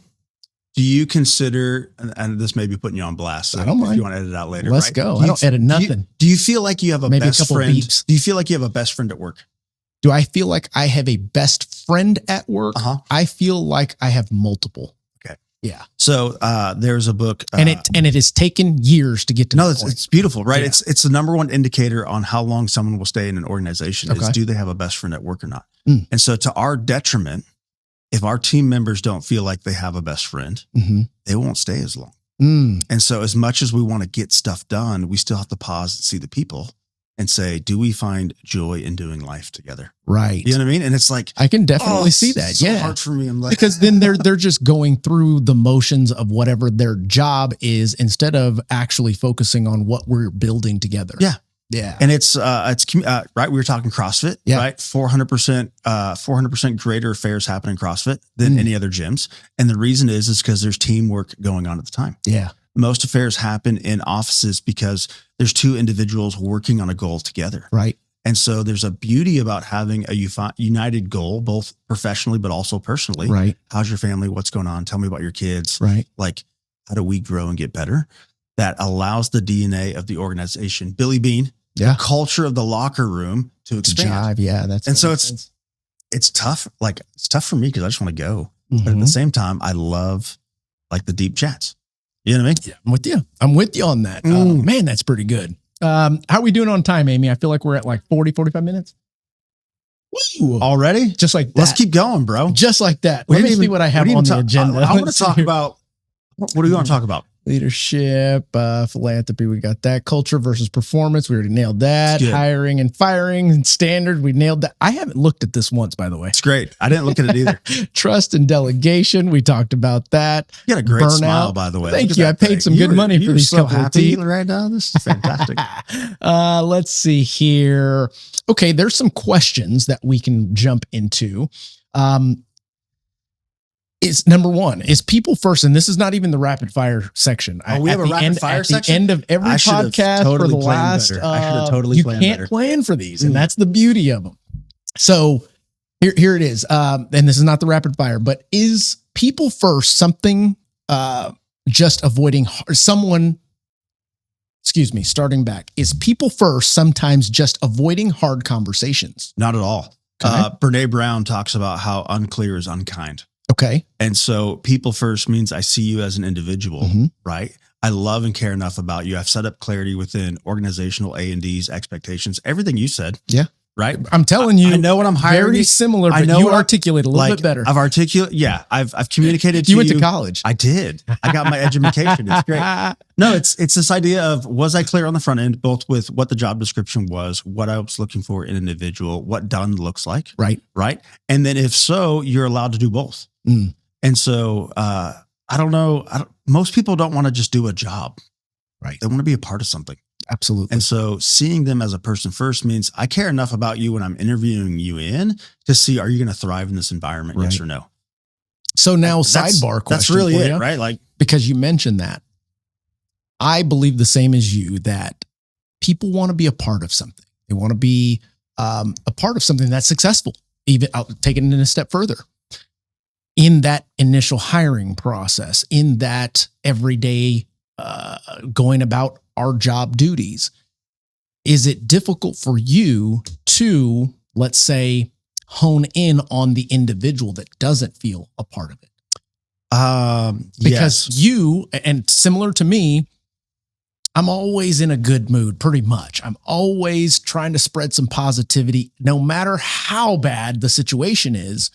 Speaker 3: consider, and this may be putting you on blast, so
Speaker 2: I don't mind.
Speaker 3: if you want to edit it out later.
Speaker 2: Let's go. I don't edit nothing.
Speaker 3: Do you feel like you have a
Speaker 2: Maybe
Speaker 3: best
Speaker 2: a couple
Speaker 3: friend?
Speaker 2: beeps.
Speaker 3: Do you feel like you have a best friend at work?
Speaker 2: Do I feel like I have a best friend at work? I feel like I have multiple.
Speaker 3: Okay.
Speaker 2: Yeah.
Speaker 3: So there's a book.
Speaker 2: And it has taken years to get to
Speaker 3: no, it's beautiful, right? Yeah. It's the number one indicator on how long someone will stay in an organization is do they have a best friend at work or not? And so to our detriment, if our team members don't feel like they have a best friend, they won't stay as long. And so as much as we want to get stuff done, we still have to pause and see the people and say, do we find joy in doing life together?
Speaker 2: Right.
Speaker 3: You know what I mean? And it's like,
Speaker 2: I can definitely see that.
Speaker 3: It's so hard for me. I'm like,
Speaker 2: because then they're just going through the motions of whatever their job is instead of actually focusing on what we're building together.
Speaker 3: Yeah.
Speaker 2: Yeah.
Speaker 3: And it's right. We were talking CrossFit, right? 400% greater affairs happen in CrossFit than any other gyms. And the reason is because there's teamwork going on at the time.
Speaker 2: Yeah.
Speaker 3: Most affairs happen in offices because there's two individuals working on a goal together.
Speaker 2: Right.
Speaker 3: And so there's a beauty about having a united goal, both professionally, but also personally.
Speaker 2: Right.
Speaker 3: How's your family? What's going on? Tell me about your kids.
Speaker 2: Right.
Speaker 3: Like, how do we grow and get better? That allows the DNA of the organization, Billy Bean, the culture of the locker room to expand.
Speaker 2: Jive, yeah.
Speaker 3: It's tough. Like it's tough for me because I just want to go. But at the same time, I love like the deep chats. You know what I mean?
Speaker 2: Yeah, I'm with you on that. Man, that's pretty good. How are we doing on time, Amy? I feel like we're at like 45 minutes. Woo!
Speaker 3: Already?
Speaker 2: Just like that.
Speaker 3: Let's keep going, bro.
Speaker 2: Just like that. Let me see what I have on the agenda.
Speaker 3: I want to talk about, what do you want to talk about?
Speaker 2: Leadership, philanthropy. We got that. Culture versus performance. We already nailed that.
Speaker 3: Good.
Speaker 2: Hiring and firing and standard. We nailed that. I haven't looked at this once, by the way.
Speaker 3: It's great. I didn't look at it either.
Speaker 2: Trust and delegation. We talked about that.
Speaker 3: You got a great
Speaker 2: Burnout.
Speaker 3: Smile, by the way.
Speaker 2: Thank you. I paid some good money for these
Speaker 3: so
Speaker 2: couple of
Speaker 3: happy
Speaker 2: teeth.
Speaker 3: right now. This is fantastic.
Speaker 2: Let's see here. Okay, there's some questions that we can jump into. Is number one, is people first, and this is not even the rapid fire section.
Speaker 3: We have a rapid fire section?
Speaker 2: At the end of every podcast for the last,
Speaker 3: I should have totally planned better.
Speaker 2: You can't plan for these, and that's the beauty of them. So here it is. And this is not the rapid fire, but is people first something just avoiding someone? Excuse me, starting back. Is people first sometimes just avoiding hard conversations?
Speaker 3: Not at all. Okay. Brene Brown talks about how unclear is unkind.
Speaker 2: Okay.
Speaker 3: And so people first means I see you as an individual, right? I love and care enough about you. I've set up clarity within organizational A&D's expectations, everything you said.
Speaker 2: Yeah.
Speaker 3: right?
Speaker 2: I'm telling you,
Speaker 3: I know what I'm hiring.
Speaker 2: Very similar,
Speaker 3: I
Speaker 2: but
Speaker 3: know
Speaker 2: you
Speaker 3: what
Speaker 2: articulate a little bit better.
Speaker 3: I've communicated to you.
Speaker 2: You went to college.
Speaker 3: I did. I got my education. It's great. No, it's this idea of, was I clear on the front end, both with what the job description was, what I was looking for in an individual, what done looks like.
Speaker 2: Right.
Speaker 3: Right. And then if so, you're allowed to do both.
Speaker 2: Mm.
Speaker 3: And so, I don't know. Most people don't want to just do a job.
Speaker 2: Right.
Speaker 3: They want to be a part of something.
Speaker 2: Absolutely.
Speaker 3: And so seeing them as a person first means I care enough about you when I'm interviewing you in to see, are you going to thrive in this environment?
Speaker 2: Right.
Speaker 3: Yes or no?
Speaker 2: So now
Speaker 3: That's-
Speaker 2: sidebar question.
Speaker 3: That's really
Speaker 2: for
Speaker 3: it,
Speaker 2: you,
Speaker 3: right? Like,
Speaker 2: because you mentioned that. I believe the same as you, that people want to be a part of something. They want to be a part of something that's successful. Even I'll take it in a step further. In that initial hiring process, in that everyday going about our job duties, is it difficult for you to, let's say, hone in on the individual that doesn't feel a part of it? Because
Speaker 3: yes.
Speaker 2: you, and similar to me, I'm always in a good mood, pretty much. I'm always trying to spread some positivity, no matter how bad the situation is.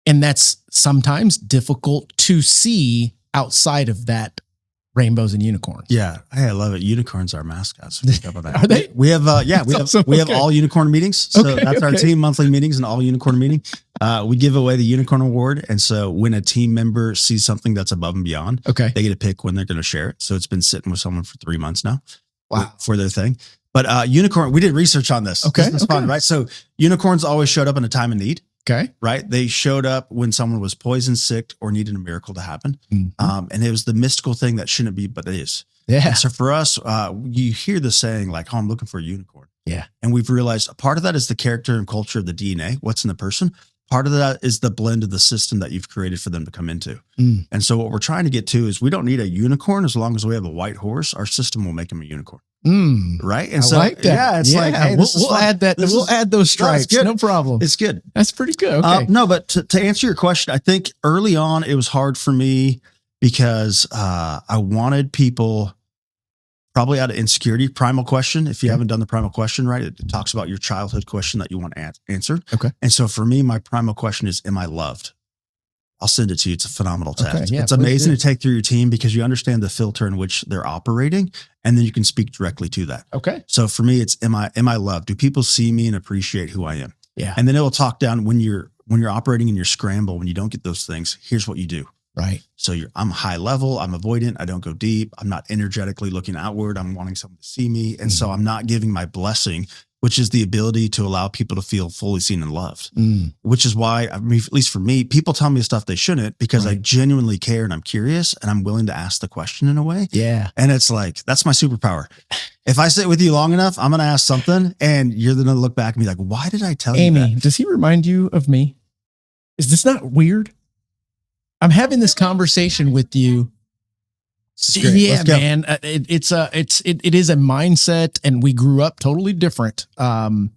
Speaker 2: And that's sometimes difficult to see outside of that rainbows and unicorns.
Speaker 3: Yeah. Hey, I love it. Unicorns are mascots.
Speaker 2: Are they?
Speaker 3: We have,
Speaker 2: Awesome.
Speaker 3: we have
Speaker 2: Okay.
Speaker 3: all unicorn meetings. So
Speaker 2: Okay,
Speaker 3: that's our
Speaker 2: okay.
Speaker 3: team monthly meetings, and all unicorn meeting. We give away the unicorn award. And so when a team member sees something that's above and beyond,
Speaker 2: Okay.
Speaker 3: they get to pick when they're going to share it. So it's been sitting with someone for 3 months now.
Speaker 2: Wow.
Speaker 3: For their thing. But unicorn, we did research on this.
Speaker 2: Okay,
Speaker 3: This is fun,
Speaker 2: okay.
Speaker 3: right? So unicorns always showed up in a time of need,
Speaker 2: Okay.
Speaker 3: right? They showed up when someone was poisoned, sick, or needed a miracle to happen.
Speaker 2: Mhm.
Speaker 3: And it was the mystical thing that shouldn't be, but it is.
Speaker 2: Yeah.
Speaker 3: And so for us, you hear the saying like, oh, I'm looking for a unicorn.
Speaker 2: Yeah.
Speaker 3: And we've realized a part of that is the character and culture of the DNA, what's in the person. Part of that is the blend of the system that you've created for them to come into.
Speaker 2: Mm.
Speaker 3: And so what we're trying to get to is we don't need a unicorn. As long as we have a white horse, our system will make him a unicorn.
Speaker 2: Mm.
Speaker 3: Right. And
Speaker 2: I
Speaker 3: so,
Speaker 2: like that.
Speaker 3: yeah, it's like, hey,
Speaker 2: we'll add that. We'll add those stripes.
Speaker 3: good.
Speaker 2: No problem.
Speaker 3: It's good.
Speaker 2: That's pretty good. Okay.
Speaker 3: No, but to answer your question, I think early on it was hard for me because I wanted people probably out of insecurity. Primal question. If you haven't done the primal question, right, it talks about your childhood question that you want answered.
Speaker 2: Okay.
Speaker 3: And so for me, my primal question is, am I loved? I'll send it to you. It's a phenomenal test.
Speaker 2: Okay, yeah,
Speaker 3: it's amazing to take through your team because you understand the filter in which they're operating, and then you can speak directly to that.
Speaker 2: Okay.
Speaker 3: So for me, it's, am I loved? Do people see me and appreciate who I am?
Speaker 2: Yeah.
Speaker 3: And then it will talk down when you're operating in your scramble, when you don't get those things, here's what you do.
Speaker 2: Right.
Speaker 3: So I'm high level, I'm avoidant, I don't go deep, I'm not energetically looking outward, I'm wanting someone to see me. And so I'm not giving my blessing, which is the ability to allow people to feel fully seen and loved, which is why, I mean, at least for me, people tell me stuff they shouldn't because I genuinely care and I'm curious and I'm willing to ask the question in a way.
Speaker 2: Yeah.
Speaker 3: And it's like, that's my superpower. If I sit with you long enough, I'm going to ask something and you're going to look back and be like, why did I tell you that?
Speaker 2: Amy, does he remind you of me? Is this not weird? I'm having this conversation with you. Yeah,
Speaker 3: Let's go.
Speaker 2: man. It is a mindset, and we grew up totally different. Wow.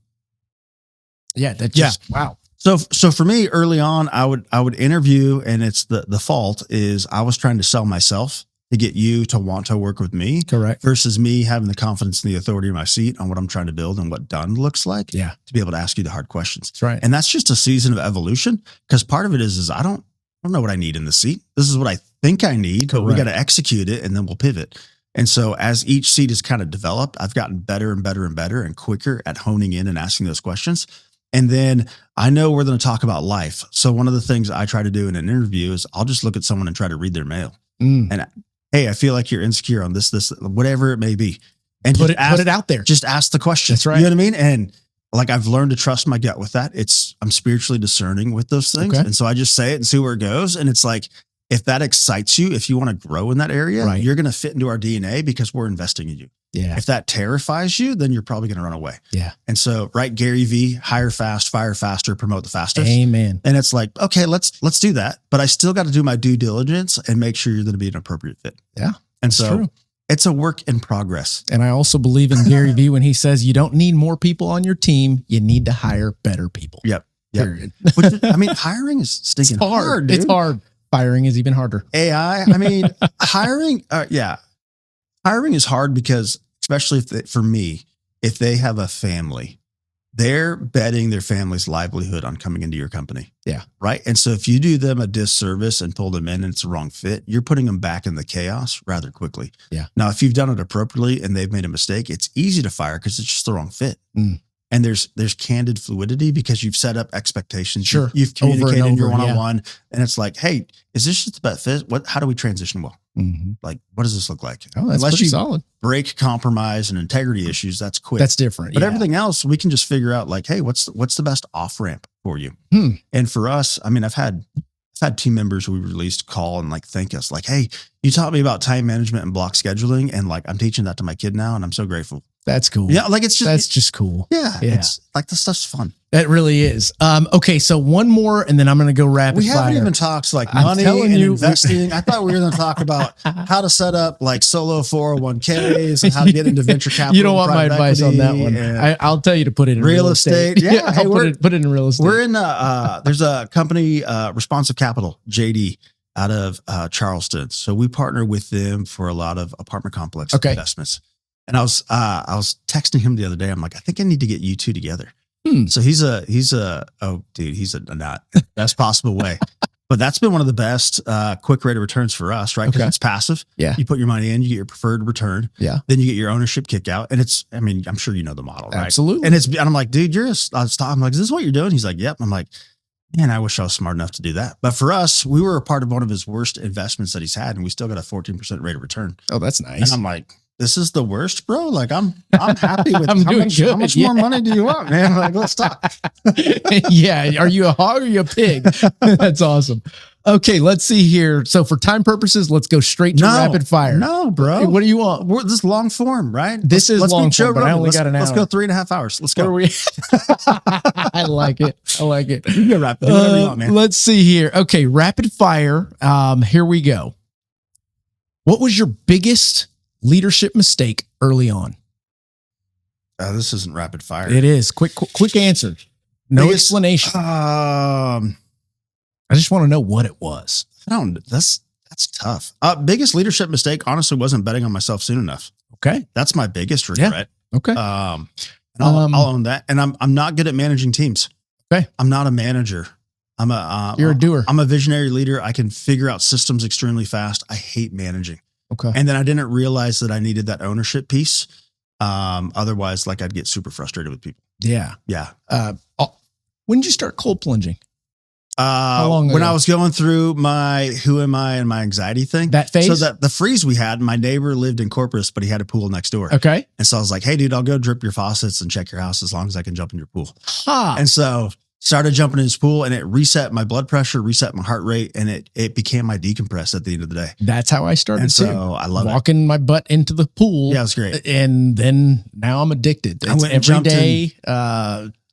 Speaker 3: So for me early on, I would interview, and it's the fault is I was trying to sell myself to get you to want to work with me.
Speaker 2: Correct.
Speaker 3: Versus me having the confidence and the authority in my seat on what I'm trying to build and what done looks like.
Speaker 2: Yeah.
Speaker 3: To be able to ask you the hard questions.
Speaker 2: That's right.
Speaker 3: And that's just a season of evolution, because part of it is I don't know what I need in the seat. This is what I think I need, but we got to execute it and then we'll pivot. And so as each seat is kind of developed, I've gotten better and better and better and quicker at honing in and asking those questions. And then I know we're going to talk about life. So one of the things I try to do in an interview is I'll just look at someone and try to read their mail. And hey, I feel like you're insecure on this, whatever it may be. And
Speaker 2: put it out there.
Speaker 3: Just ask the question.
Speaker 2: That's right.
Speaker 3: You know what I mean? And like, I've learned to trust my gut with that. I'm spiritually discerning with those things.
Speaker 2: Okay.
Speaker 3: And so I just say it and see where it goes. And it's like, if that excites you, if you want to grow in that area, you're going to fit into our DNA because we're investing in you.
Speaker 2: Yeah.
Speaker 3: If that terrifies you, then you're probably going to run away.
Speaker 2: Yeah.
Speaker 3: And so, right, Gary V, hire fast, fire faster, promote the fastest.
Speaker 2: Amen.
Speaker 3: And it's like, okay, let's do that. But I still got to do my due diligence and make sure you're going to be an appropriate fit.
Speaker 2: Yeah.
Speaker 3: And so
Speaker 2: true.
Speaker 3: It's a work in progress.
Speaker 2: And I also believe in Gary Vee when he says you don't need more people on your team. You need to hire better people.
Speaker 3: Yep.
Speaker 2: Period.
Speaker 3: Which, I mean, hiring is stinking hard, dude.
Speaker 2: It's hard. Firing is even harder.
Speaker 3: AI. I mean, hiring. Hiring is hard because, especially for me, if they have a family, they're betting their family's livelihood on coming into your company.
Speaker 2: Yeah.
Speaker 3: Right. And so if you do them a disservice and pull them in and it's the wrong fit, you're putting them back in the chaos rather quickly.
Speaker 2: Yeah.
Speaker 3: Now, if you've done it appropriately and they've made a mistake, it's easy to fire because it's just the wrong fit. And there's candid fluidity because you've set up expectations.
Speaker 2: Sure.
Speaker 3: You've communicated in your
Speaker 2: over,
Speaker 3: one-on-one and it's like, hey, is this just the best fit? How do we transition well? Like, what does this look like?
Speaker 2: Oh, that's
Speaker 3: Unless
Speaker 2: pretty
Speaker 3: you
Speaker 2: solid.
Speaker 3: break compromise and integrity issues, that's quick.
Speaker 2: That's different.
Speaker 3: But everything else, we can just figure out like, hey, what's the best off ramp for you? And for us, I mean, I've had team members we released call and like thank us, like, hey, you taught me about time management and block scheduling, and like I'm teaching that to my kid now, and I'm so grateful.
Speaker 2: That's cool.
Speaker 3: Yeah, like that's
Speaker 2: just cool.
Speaker 3: Yeah, it's like this stuff's fun.
Speaker 2: That really is. Okay, so one more, and then I'm going to go rapid fire.
Speaker 3: We haven't even talked like money and investing. I thought we were going to talk about how to set up like solo 401ks and how to get into venture capital.
Speaker 2: You don't want my advice on that one. I'll tell you to put it in real estate.
Speaker 3: Yeah, hey,
Speaker 2: put it in real estate.
Speaker 3: We're in there's a company, Responsive Capital, JD, out of Charleston. So we partner with them for a lot of apartment complex investments. And I was texting him the other day. I'm like, I think I need to get you two together. So he's a nut, best possible way. But that's been one of the best quick rate of returns for us, right? Because it's passive. Yeah. You put your money in, you get your preferred return. Yeah. Then you get your ownership kick out. And I'm sure you know the model, right?
Speaker 2: Absolutely.
Speaker 3: And I'm like, dude, I'm like, is this what you're doing? He's like, yep. I'm like, man, I wish I was smart enough to do that. But for us, we were a part of one of his worst investments that he's had, and we still got a 14% rate of return.
Speaker 2: Oh, that's nice.
Speaker 3: And I'm like, this is the worst, bro. Like I'm happy with
Speaker 2: I'm doing good.
Speaker 3: How much more money do you want, man? Like, let's talk.
Speaker 2: Yeah. Are you a hog or are you a pig? That's awesome. Okay. Let's see here. So for time purposes, let's go straight to rapid fire.
Speaker 3: No, bro.
Speaker 2: Hey, what do you want?
Speaker 3: This is long form, right?
Speaker 2: This is long form, but I only got an hour.
Speaker 3: Let's go 3.5 hours. Let's go.
Speaker 2: I like it.
Speaker 3: You can wrap it. Do whatever you want, man.
Speaker 2: Let's see here. Okay. Rapid fire. Here we go. What was your biggest leadership mistake early on?
Speaker 3: This isn't rapid fire.
Speaker 2: It is. Quick answer. No explanation. I just want to know what it was.
Speaker 3: That's tough. Biggest leadership mistake, honestly, wasn't betting on myself soon enough.
Speaker 2: Okay.
Speaker 3: That's my biggest regret.
Speaker 2: Yeah. Okay.
Speaker 3: I'll own that. And I'm not good at managing teams.
Speaker 2: Okay.
Speaker 3: I'm not a manager. You're
Speaker 2: a doer.
Speaker 3: I'm a visionary leader. I can figure out systems extremely fast. I hate managing. Okay. And then I didn't realize that I needed that ownership piece. Otherwise, like I'd get super frustrated with people.
Speaker 2: Yeah.
Speaker 3: Yeah.
Speaker 2: When did you start cold plunging?
Speaker 3: How long ago? When I was going through my who am I and my anxiety thing.
Speaker 2: That phase?
Speaker 3: So that the freeze we had, my neighbor lived in Corpus, but he had a pool next door.
Speaker 2: Okay.
Speaker 3: And so I was like, hey, dude, I'll go drip your faucets and check your house as long as I can jump in your pool.
Speaker 2: Huh.
Speaker 3: And so started jumping in his pool, and it reset my blood pressure, reset my heart rate, and it became my decompress at the end of the day.
Speaker 2: That's how I started
Speaker 3: too. I love
Speaker 2: walking my butt into the pool.
Speaker 3: Yeah, it was great.
Speaker 2: And then now I'm addicted. It's every day.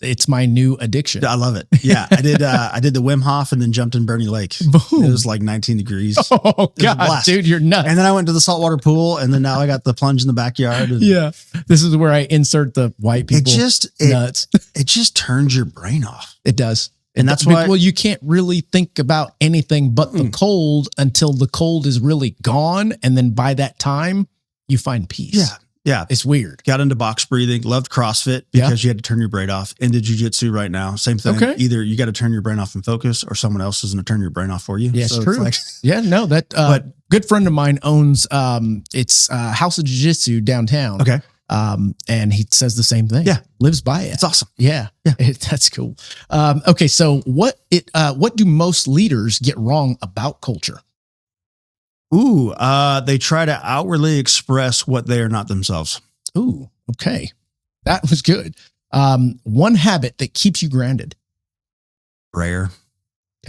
Speaker 2: It's my new addiction.
Speaker 3: I love it. Yeah, I did the Wim Hof and then jumped in Bernie Lake.
Speaker 2: Boom.
Speaker 3: It was like 19 degrees.
Speaker 2: Oh God, dude, you're nuts.
Speaker 3: And then I went to the saltwater pool, and then now I got the plunge in the backyard. And
Speaker 2: yeah, this is where I insert the white people.
Speaker 3: Nuts. It just turns your brain off.
Speaker 2: It does.
Speaker 3: And that's why,
Speaker 2: well, you can't really think about anything but the cold until the cold is really gone. And then by that time you find peace.
Speaker 3: Yeah. Yeah.
Speaker 2: It's weird.
Speaker 3: Got into box breathing, loved CrossFit because you had to turn your brain off. Into jiu-jitsu right now. Same thing. Okay. Either you got to turn your brain off and focus, or someone else is going to turn your brain off for you.
Speaker 2: Yeah,
Speaker 3: so
Speaker 2: it's true.
Speaker 3: Like,
Speaker 2: yeah, no, but good friend of mine owns, it's House of Jiu-Jitsu downtown.
Speaker 3: Okay.
Speaker 2: And he says the same thing.
Speaker 3: Yeah.
Speaker 2: Lives by it.
Speaker 3: It's awesome.
Speaker 2: Yeah. That's cool. Okay. So what do most leaders get wrong about culture?
Speaker 3: Ooh, they try to outwardly express what they are not themselves.
Speaker 2: Ooh, okay. That was good. One habit that keeps you grounded.
Speaker 3: Prayer.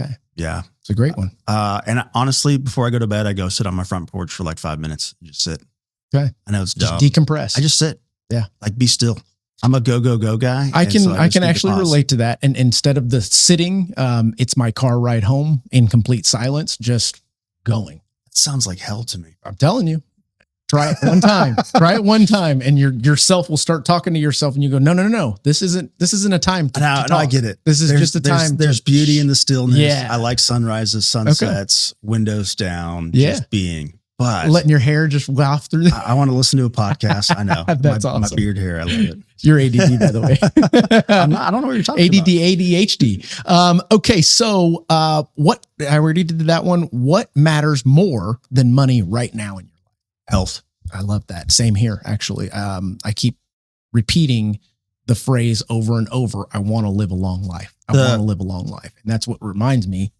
Speaker 2: Okay.
Speaker 3: Yeah.
Speaker 2: It's a great one.
Speaker 3: And honestly, before I go to bed, I go sit on my front porch for like 5 minutes and just sit.
Speaker 2: Okay.
Speaker 3: I know it's dumb.
Speaker 2: Just decompress.
Speaker 3: I just sit.
Speaker 2: Yeah.
Speaker 3: Like be still. I'm a go guy.
Speaker 2: I can actually relate to that. And instead of the sitting, it's my car ride home in complete silence, just going.
Speaker 3: It sounds like hell to me.
Speaker 2: I'm telling you. Try it one time. Try it one time, and yourself will start talking to yourself, and you go, no. This isn't a time to talk.
Speaker 3: No, I get it.
Speaker 2: This is just a time.
Speaker 3: There's beauty in the stillness.
Speaker 2: Yeah.
Speaker 3: I like sunrises, sunsets, windows down, just being. but
Speaker 2: letting your hair just waft through.
Speaker 3: I want to listen to a podcast. I know.
Speaker 2: That's
Speaker 3: my
Speaker 2: awesome.
Speaker 3: beard hair. I love it.
Speaker 2: You're ADD, by the way.
Speaker 3: I don't know what you're talking
Speaker 2: ADD,
Speaker 3: about.
Speaker 2: ADHD. Okay. So, what, I already did that one. What matters more than money right now in your life?
Speaker 3: Health.
Speaker 2: I love that. Same here, actually. I keep repeating the phrase over and over. I want to live a long life. I want to live a long life. And that's what reminds me,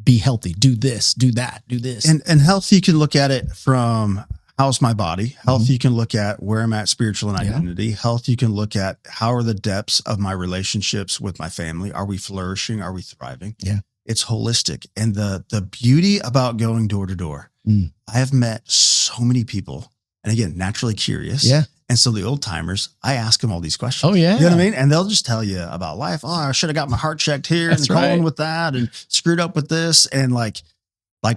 Speaker 2: be healthy, do this, do that, do this.
Speaker 3: And health, you can look at it from how's my body. Health, you can look at where I'm at spiritual and identity. Health, you can look at how are the depths of my relationships with my family. Are we flourishing? Are we thriving?
Speaker 2: Yeah.
Speaker 3: It's holistic. And the beauty about going door to door, I have met so many people, and again, naturally curious.
Speaker 2: Yeah.
Speaker 3: And so the old timers, I ask them all these questions.
Speaker 2: Oh, yeah.
Speaker 3: You know what I mean? And they'll just tell you about life. Oh, I should have got my heart checked here
Speaker 2: That's
Speaker 3: and colon
Speaker 2: right.
Speaker 3: with that and screwed up with this. And like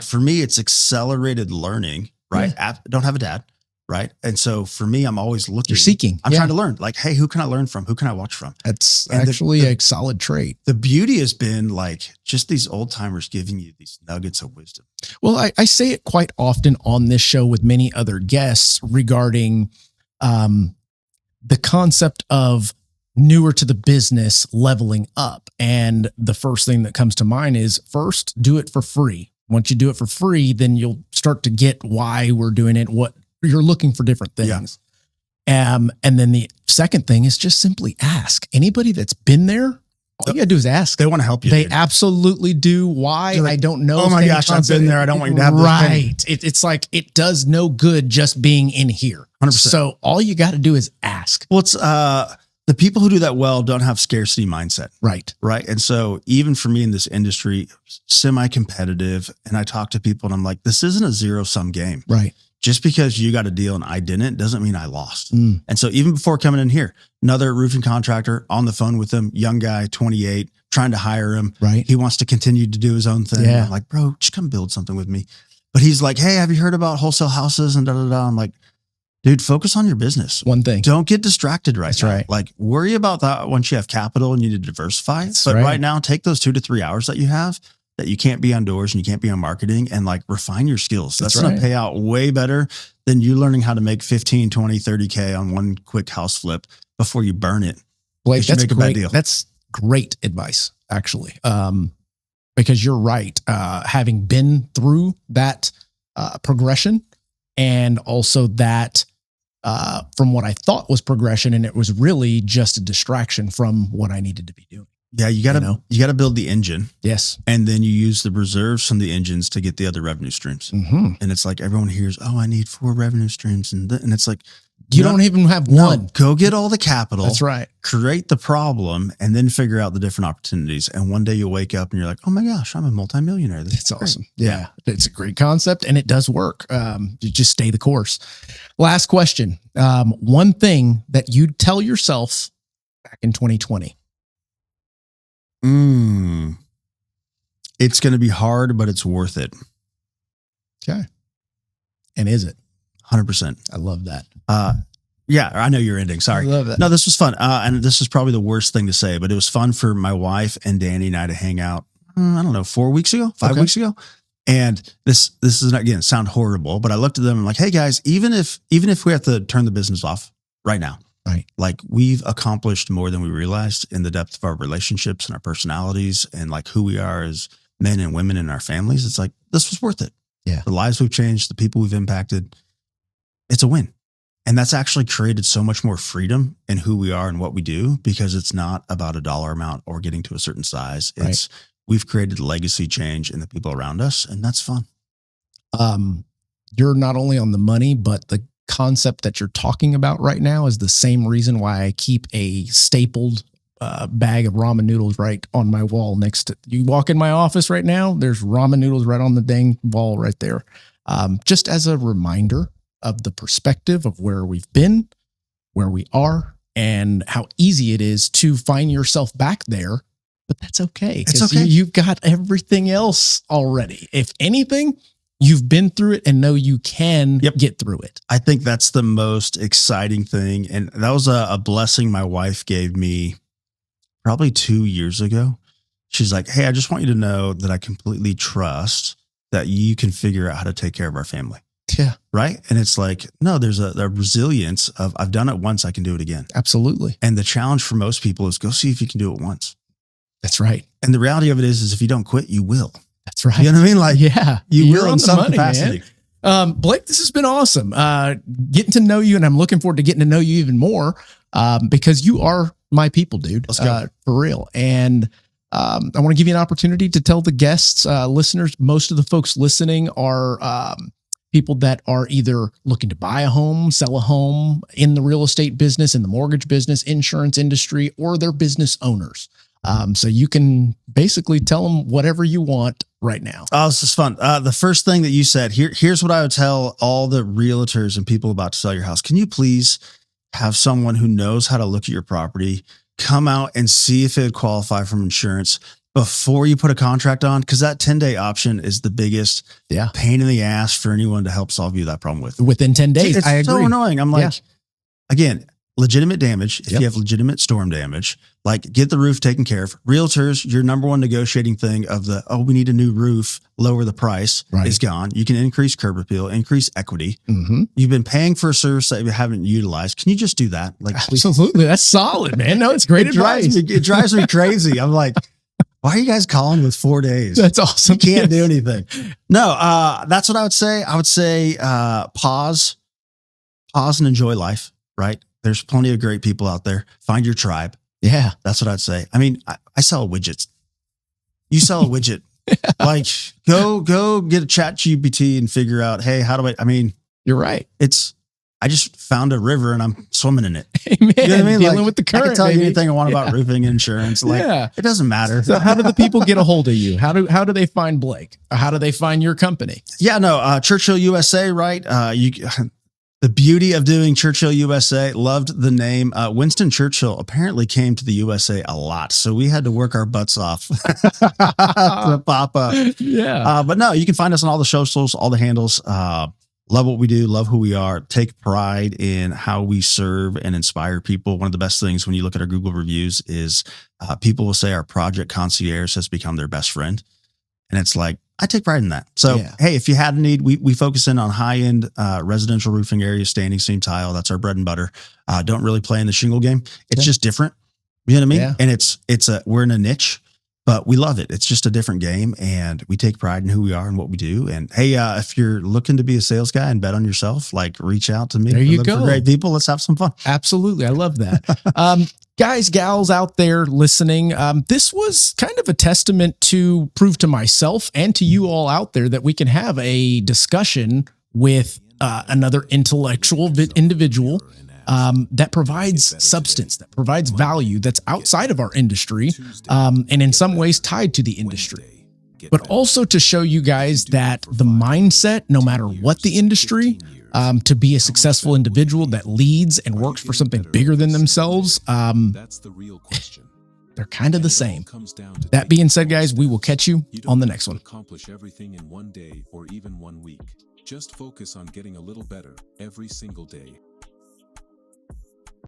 Speaker 3: for me, it's accelerated learning, right? Don't have a dad, right? And so for me, I'm always looking.
Speaker 2: You're seeking.
Speaker 3: I'm trying to learn. Like, hey, who can I learn from? Who can I watch from?
Speaker 2: That's
Speaker 3: And
Speaker 2: actually a solid trait.
Speaker 3: The beauty has been like just these old timers giving you these nuggets of wisdom.
Speaker 2: Well, I say it quite often on this show with many other guests regarding the concept of newer to the business leveling up. And the first thing that comes to mind is first, do it for free. Once you do it for free, then you'll start to get why we're doing it, what you're looking for different things. And then the second thing is just simply ask. Anybody that's been there, all you gotta do is ask.
Speaker 3: They want to help you.
Speaker 2: They
Speaker 3: dude.
Speaker 2: absolutely do. Why?
Speaker 3: Like,
Speaker 2: I don't know.
Speaker 3: oh my gosh, I've been there. I don't want you to have this
Speaker 2: right. It's like it does no good just being in here.
Speaker 3: 100%.
Speaker 2: So all you got to do is ask.
Speaker 3: Well, it's the people who do that well don't have scarcity mindset.
Speaker 2: Right.
Speaker 3: Right. And so even for me in this industry, semi-competitive, and I talk to people and I'm like, this isn't a zero-sum game.
Speaker 2: Right.
Speaker 3: Just because you got a deal and I didn't doesn't mean I lost. And so even before coming in here, another roofing contractor on the phone with him, young guy, 28, trying to hire him.
Speaker 2: Right.
Speaker 3: He wants to continue to do his own thing.
Speaker 2: Yeah.
Speaker 3: I'm like, bro, just come build something with me. But he's like, hey, have you heard about wholesale houses and da da da? I'm like, dude, focus on your business.
Speaker 2: One thing.
Speaker 3: Don't get distracted right
Speaker 2: That's
Speaker 3: now.
Speaker 2: right.
Speaker 3: Like worry about that once you have capital and you need to diversify.
Speaker 2: That's
Speaker 3: but
Speaker 2: right.
Speaker 3: right now, take those 2 to 3 hours that you have that you can't be on doors and you can't be on marketing and like refine your skills. That's going
Speaker 2: right.
Speaker 3: to pay out way better than you learning how to make 15, 20, 30K on one quick house flip before you burn it.
Speaker 2: Blake,
Speaker 3: You
Speaker 2: that's
Speaker 3: make a bad
Speaker 2: great.
Speaker 3: deal.
Speaker 2: That's great advice, actually. Because you're right. Having been through that progression and also that from what I thought was progression, and it was really just a distraction from what I needed to be doing.
Speaker 3: Yeah, you gotta build the engine.
Speaker 2: Yes.
Speaker 3: And then you use the reserves from the engines to get the other revenue streams.
Speaker 2: Mm-hmm.
Speaker 3: And it's like everyone hears, oh, I need 4 revenue streams. And it's like,
Speaker 2: You don't even have one.
Speaker 3: Go get all the capital.
Speaker 2: That's right.
Speaker 3: Create the problem and then figure out the different opportunities. And one day you'll wake up and you're like, oh my gosh, I'm a multimillionaire. This
Speaker 2: It's
Speaker 3: is great.
Speaker 2: awesome. Yeah. It's a great concept and it does work. You just stay the course. Last question. One thing that you'd tell yourself back in 2020.
Speaker 3: It's going to be hard, but it's worth it.
Speaker 2: Okay. And is it?
Speaker 3: 100%.
Speaker 2: I love that.
Speaker 3: Yeah, I know you're ending. Sorry.
Speaker 2: I love that.
Speaker 3: No, this was fun. And this is probably the worst thing to say, but it was fun for my wife and Danny and I to hang out. I don't know, 5 weeks ago. And this is not, again, sound horrible, but I looked at them and I'm like, hey guys, even if we have to turn the business off right now,
Speaker 2: right?
Speaker 3: Like we've accomplished more than we realized in the depth of our relationships and our personalities and like who we are as men and women in our families. It's like, this was worth it.
Speaker 2: Yeah.
Speaker 3: The lives we've changed, the people we've impacted. It's a win. And that's actually created so much more freedom in who we are and what we do, because it's not about a dollar amount or getting to a certain size. It's we've created legacy change in the people around us, and that's fun.
Speaker 2: You're not only on the money, but the concept that you're talking about right now is the same reason why I keep a stapled bag of ramen noodles right on my wall next to you. Walk in my office right now, there's ramen noodles right on the dang wall right there. Just as a reminder of the perspective of where we've been, where we are, and how easy it is to find yourself back there. But that's okay.
Speaker 3: It's okay.
Speaker 2: You've got everything else already. If anything, you've been through it and know you can get through it.
Speaker 3: I think that's the most exciting thing. And that was a blessing my wife gave me probably 2 years ago. She's like, hey, I just want you to know that I completely trust that you can figure out how to take care of our family.
Speaker 2: Yeah,
Speaker 3: right? And it's like, no, there's a resilience of I've done it once, I can do it again.
Speaker 2: absolutely.
Speaker 3: And the challenge for most people is go see if you can do it once.
Speaker 2: That's right.
Speaker 3: And the reality of it is if you don't quit, you will.
Speaker 2: That's right.
Speaker 3: You know what I mean? Like,
Speaker 2: yeah,
Speaker 3: you
Speaker 2: you're
Speaker 3: will
Speaker 2: on
Speaker 3: in
Speaker 2: the
Speaker 3: some
Speaker 2: money,
Speaker 3: capacity.
Speaker 2: man. Blake, this has been awesome. Getting to know you, and I'm looking forward to getting to know you even more because you are my people, dude.
Speaker 3: Let's go.
Speaker 2: For real. And I want to give you an opportunity to tell the guests, listeners, most of the folks listening are people that are either looking to buy a home, sell a home in the real estate business, in the mortgage business, insurance industry, or they're business owners. So you can basically tell them whatever you want right now.
Speaker 3: Oh, this is fun. The first thing that you said, here's what I would tell all the realtors and people about to sell your house. Can you please have someone who knows how to look at your property, come out and see if it would qualify from insurance before you put a contract on? Because that 10-day option is the biggest pain in the ass for anyone to help solve you that problem with.
Speaker 2: Within 10 days,
Speaker 3: It's
Speaker 2: I agree.
Speaker 3: so annoying. I'm like, again, legitimate damage. If you have legitimate storm damage, like get the roof taken care of. Realtors, your number one negotiating thing of we need a new roof, lower the price is gone. You can increase curb appeal, increase equity.
Speaker 2: Mm-hmm.
Speaker 3: You've been paying for a service that you haven't utilized. Can you just do that? Like,
Speaker 2: absolutely. That's solid, man. No, it's great advice.
Speaker 3: It drives me crazy. I'm like, why are you guys calling with 4 days?
Speaker 2: That's awesome.
Speaker 3: You can't do anything. No, that's what I would say. I would say, pause and enjoy life, right? There's plenty of great people out there. Find your tribe.
Speaker 2: Yeah.
Speaker 3: That's what I'd say. I mean, I sell widgets. You sell a widget. Like go get a chat GPT and figure out, hey, how do I mean,
Speaker 2: you're right.
Speaker 3: I just found a river and I'm swimming in it.
Speaker 2: Amen.
Speaker 3: You know what I mean?
Speaker 2: Dealing
Speaker 3: Like,
Speaker 2: with the current.
Speaker 3: I can tell you
Speaker 2: baby.
Speaker 3: anything I want about roofing insurance. Like, it doesn't matter.
Speaker 2: So how do the people get a hold of you? How do they find Blake? How do they find your company?
Speaker 3: Yeah, no, Churchill USA, right? The beauty of doing Churchill USA, loved the name. Winston Churchill apparently came to the USA a lot, so we had to work our butts off to pop up.
Speaker 2: Yeah.
Speaker 3: But no, you can find us on all the socials, all the handles. Love what we do, love who we are, take pride in how we serve and inspire people. One of the best things when you look at our Google reviews is people will say our project concierge has become their best friend. And it's like, I take pride in that. So, hey, if you had a need, we focus in on high-end residential roofing areas, standing seam tile. That's our bread and butter. Don't really play in the shingle game. It's just different. You know what I mean?
Speaker 2: Yeah.
Speaker 3: And we're in a niche, but we love it. It's just a different game, and we take pride in who we are and what we do. And hey, if you're looking to be a sales guy and bet on yourself, like reach out to me.
Speaker 2: There you
Speaker 3: Look
Speaker 2: go.
Speaker 3: for great people. Let's have some fun.
Speaker 2: Absolutely. I love that. Guys, gals out there listening, this was kind of a testament to prove to myself and to you all out there that we can have a discussion with another intellectual individual that provides substance, that provides value, that's outside of our industry, and in some ways tied to the industry. But also to show you guys that the mindset, no matter what the industry, to be a successful individual that leads and works for something bigger than themselves,
Speaker 1: That's the real question.
Speaker 2: they're kind of the same. That being said, guys, we will catch you on the next one.
Speaker 1: Accomplish everything in one day or even 1 week. Just focus on getting a little better every single day.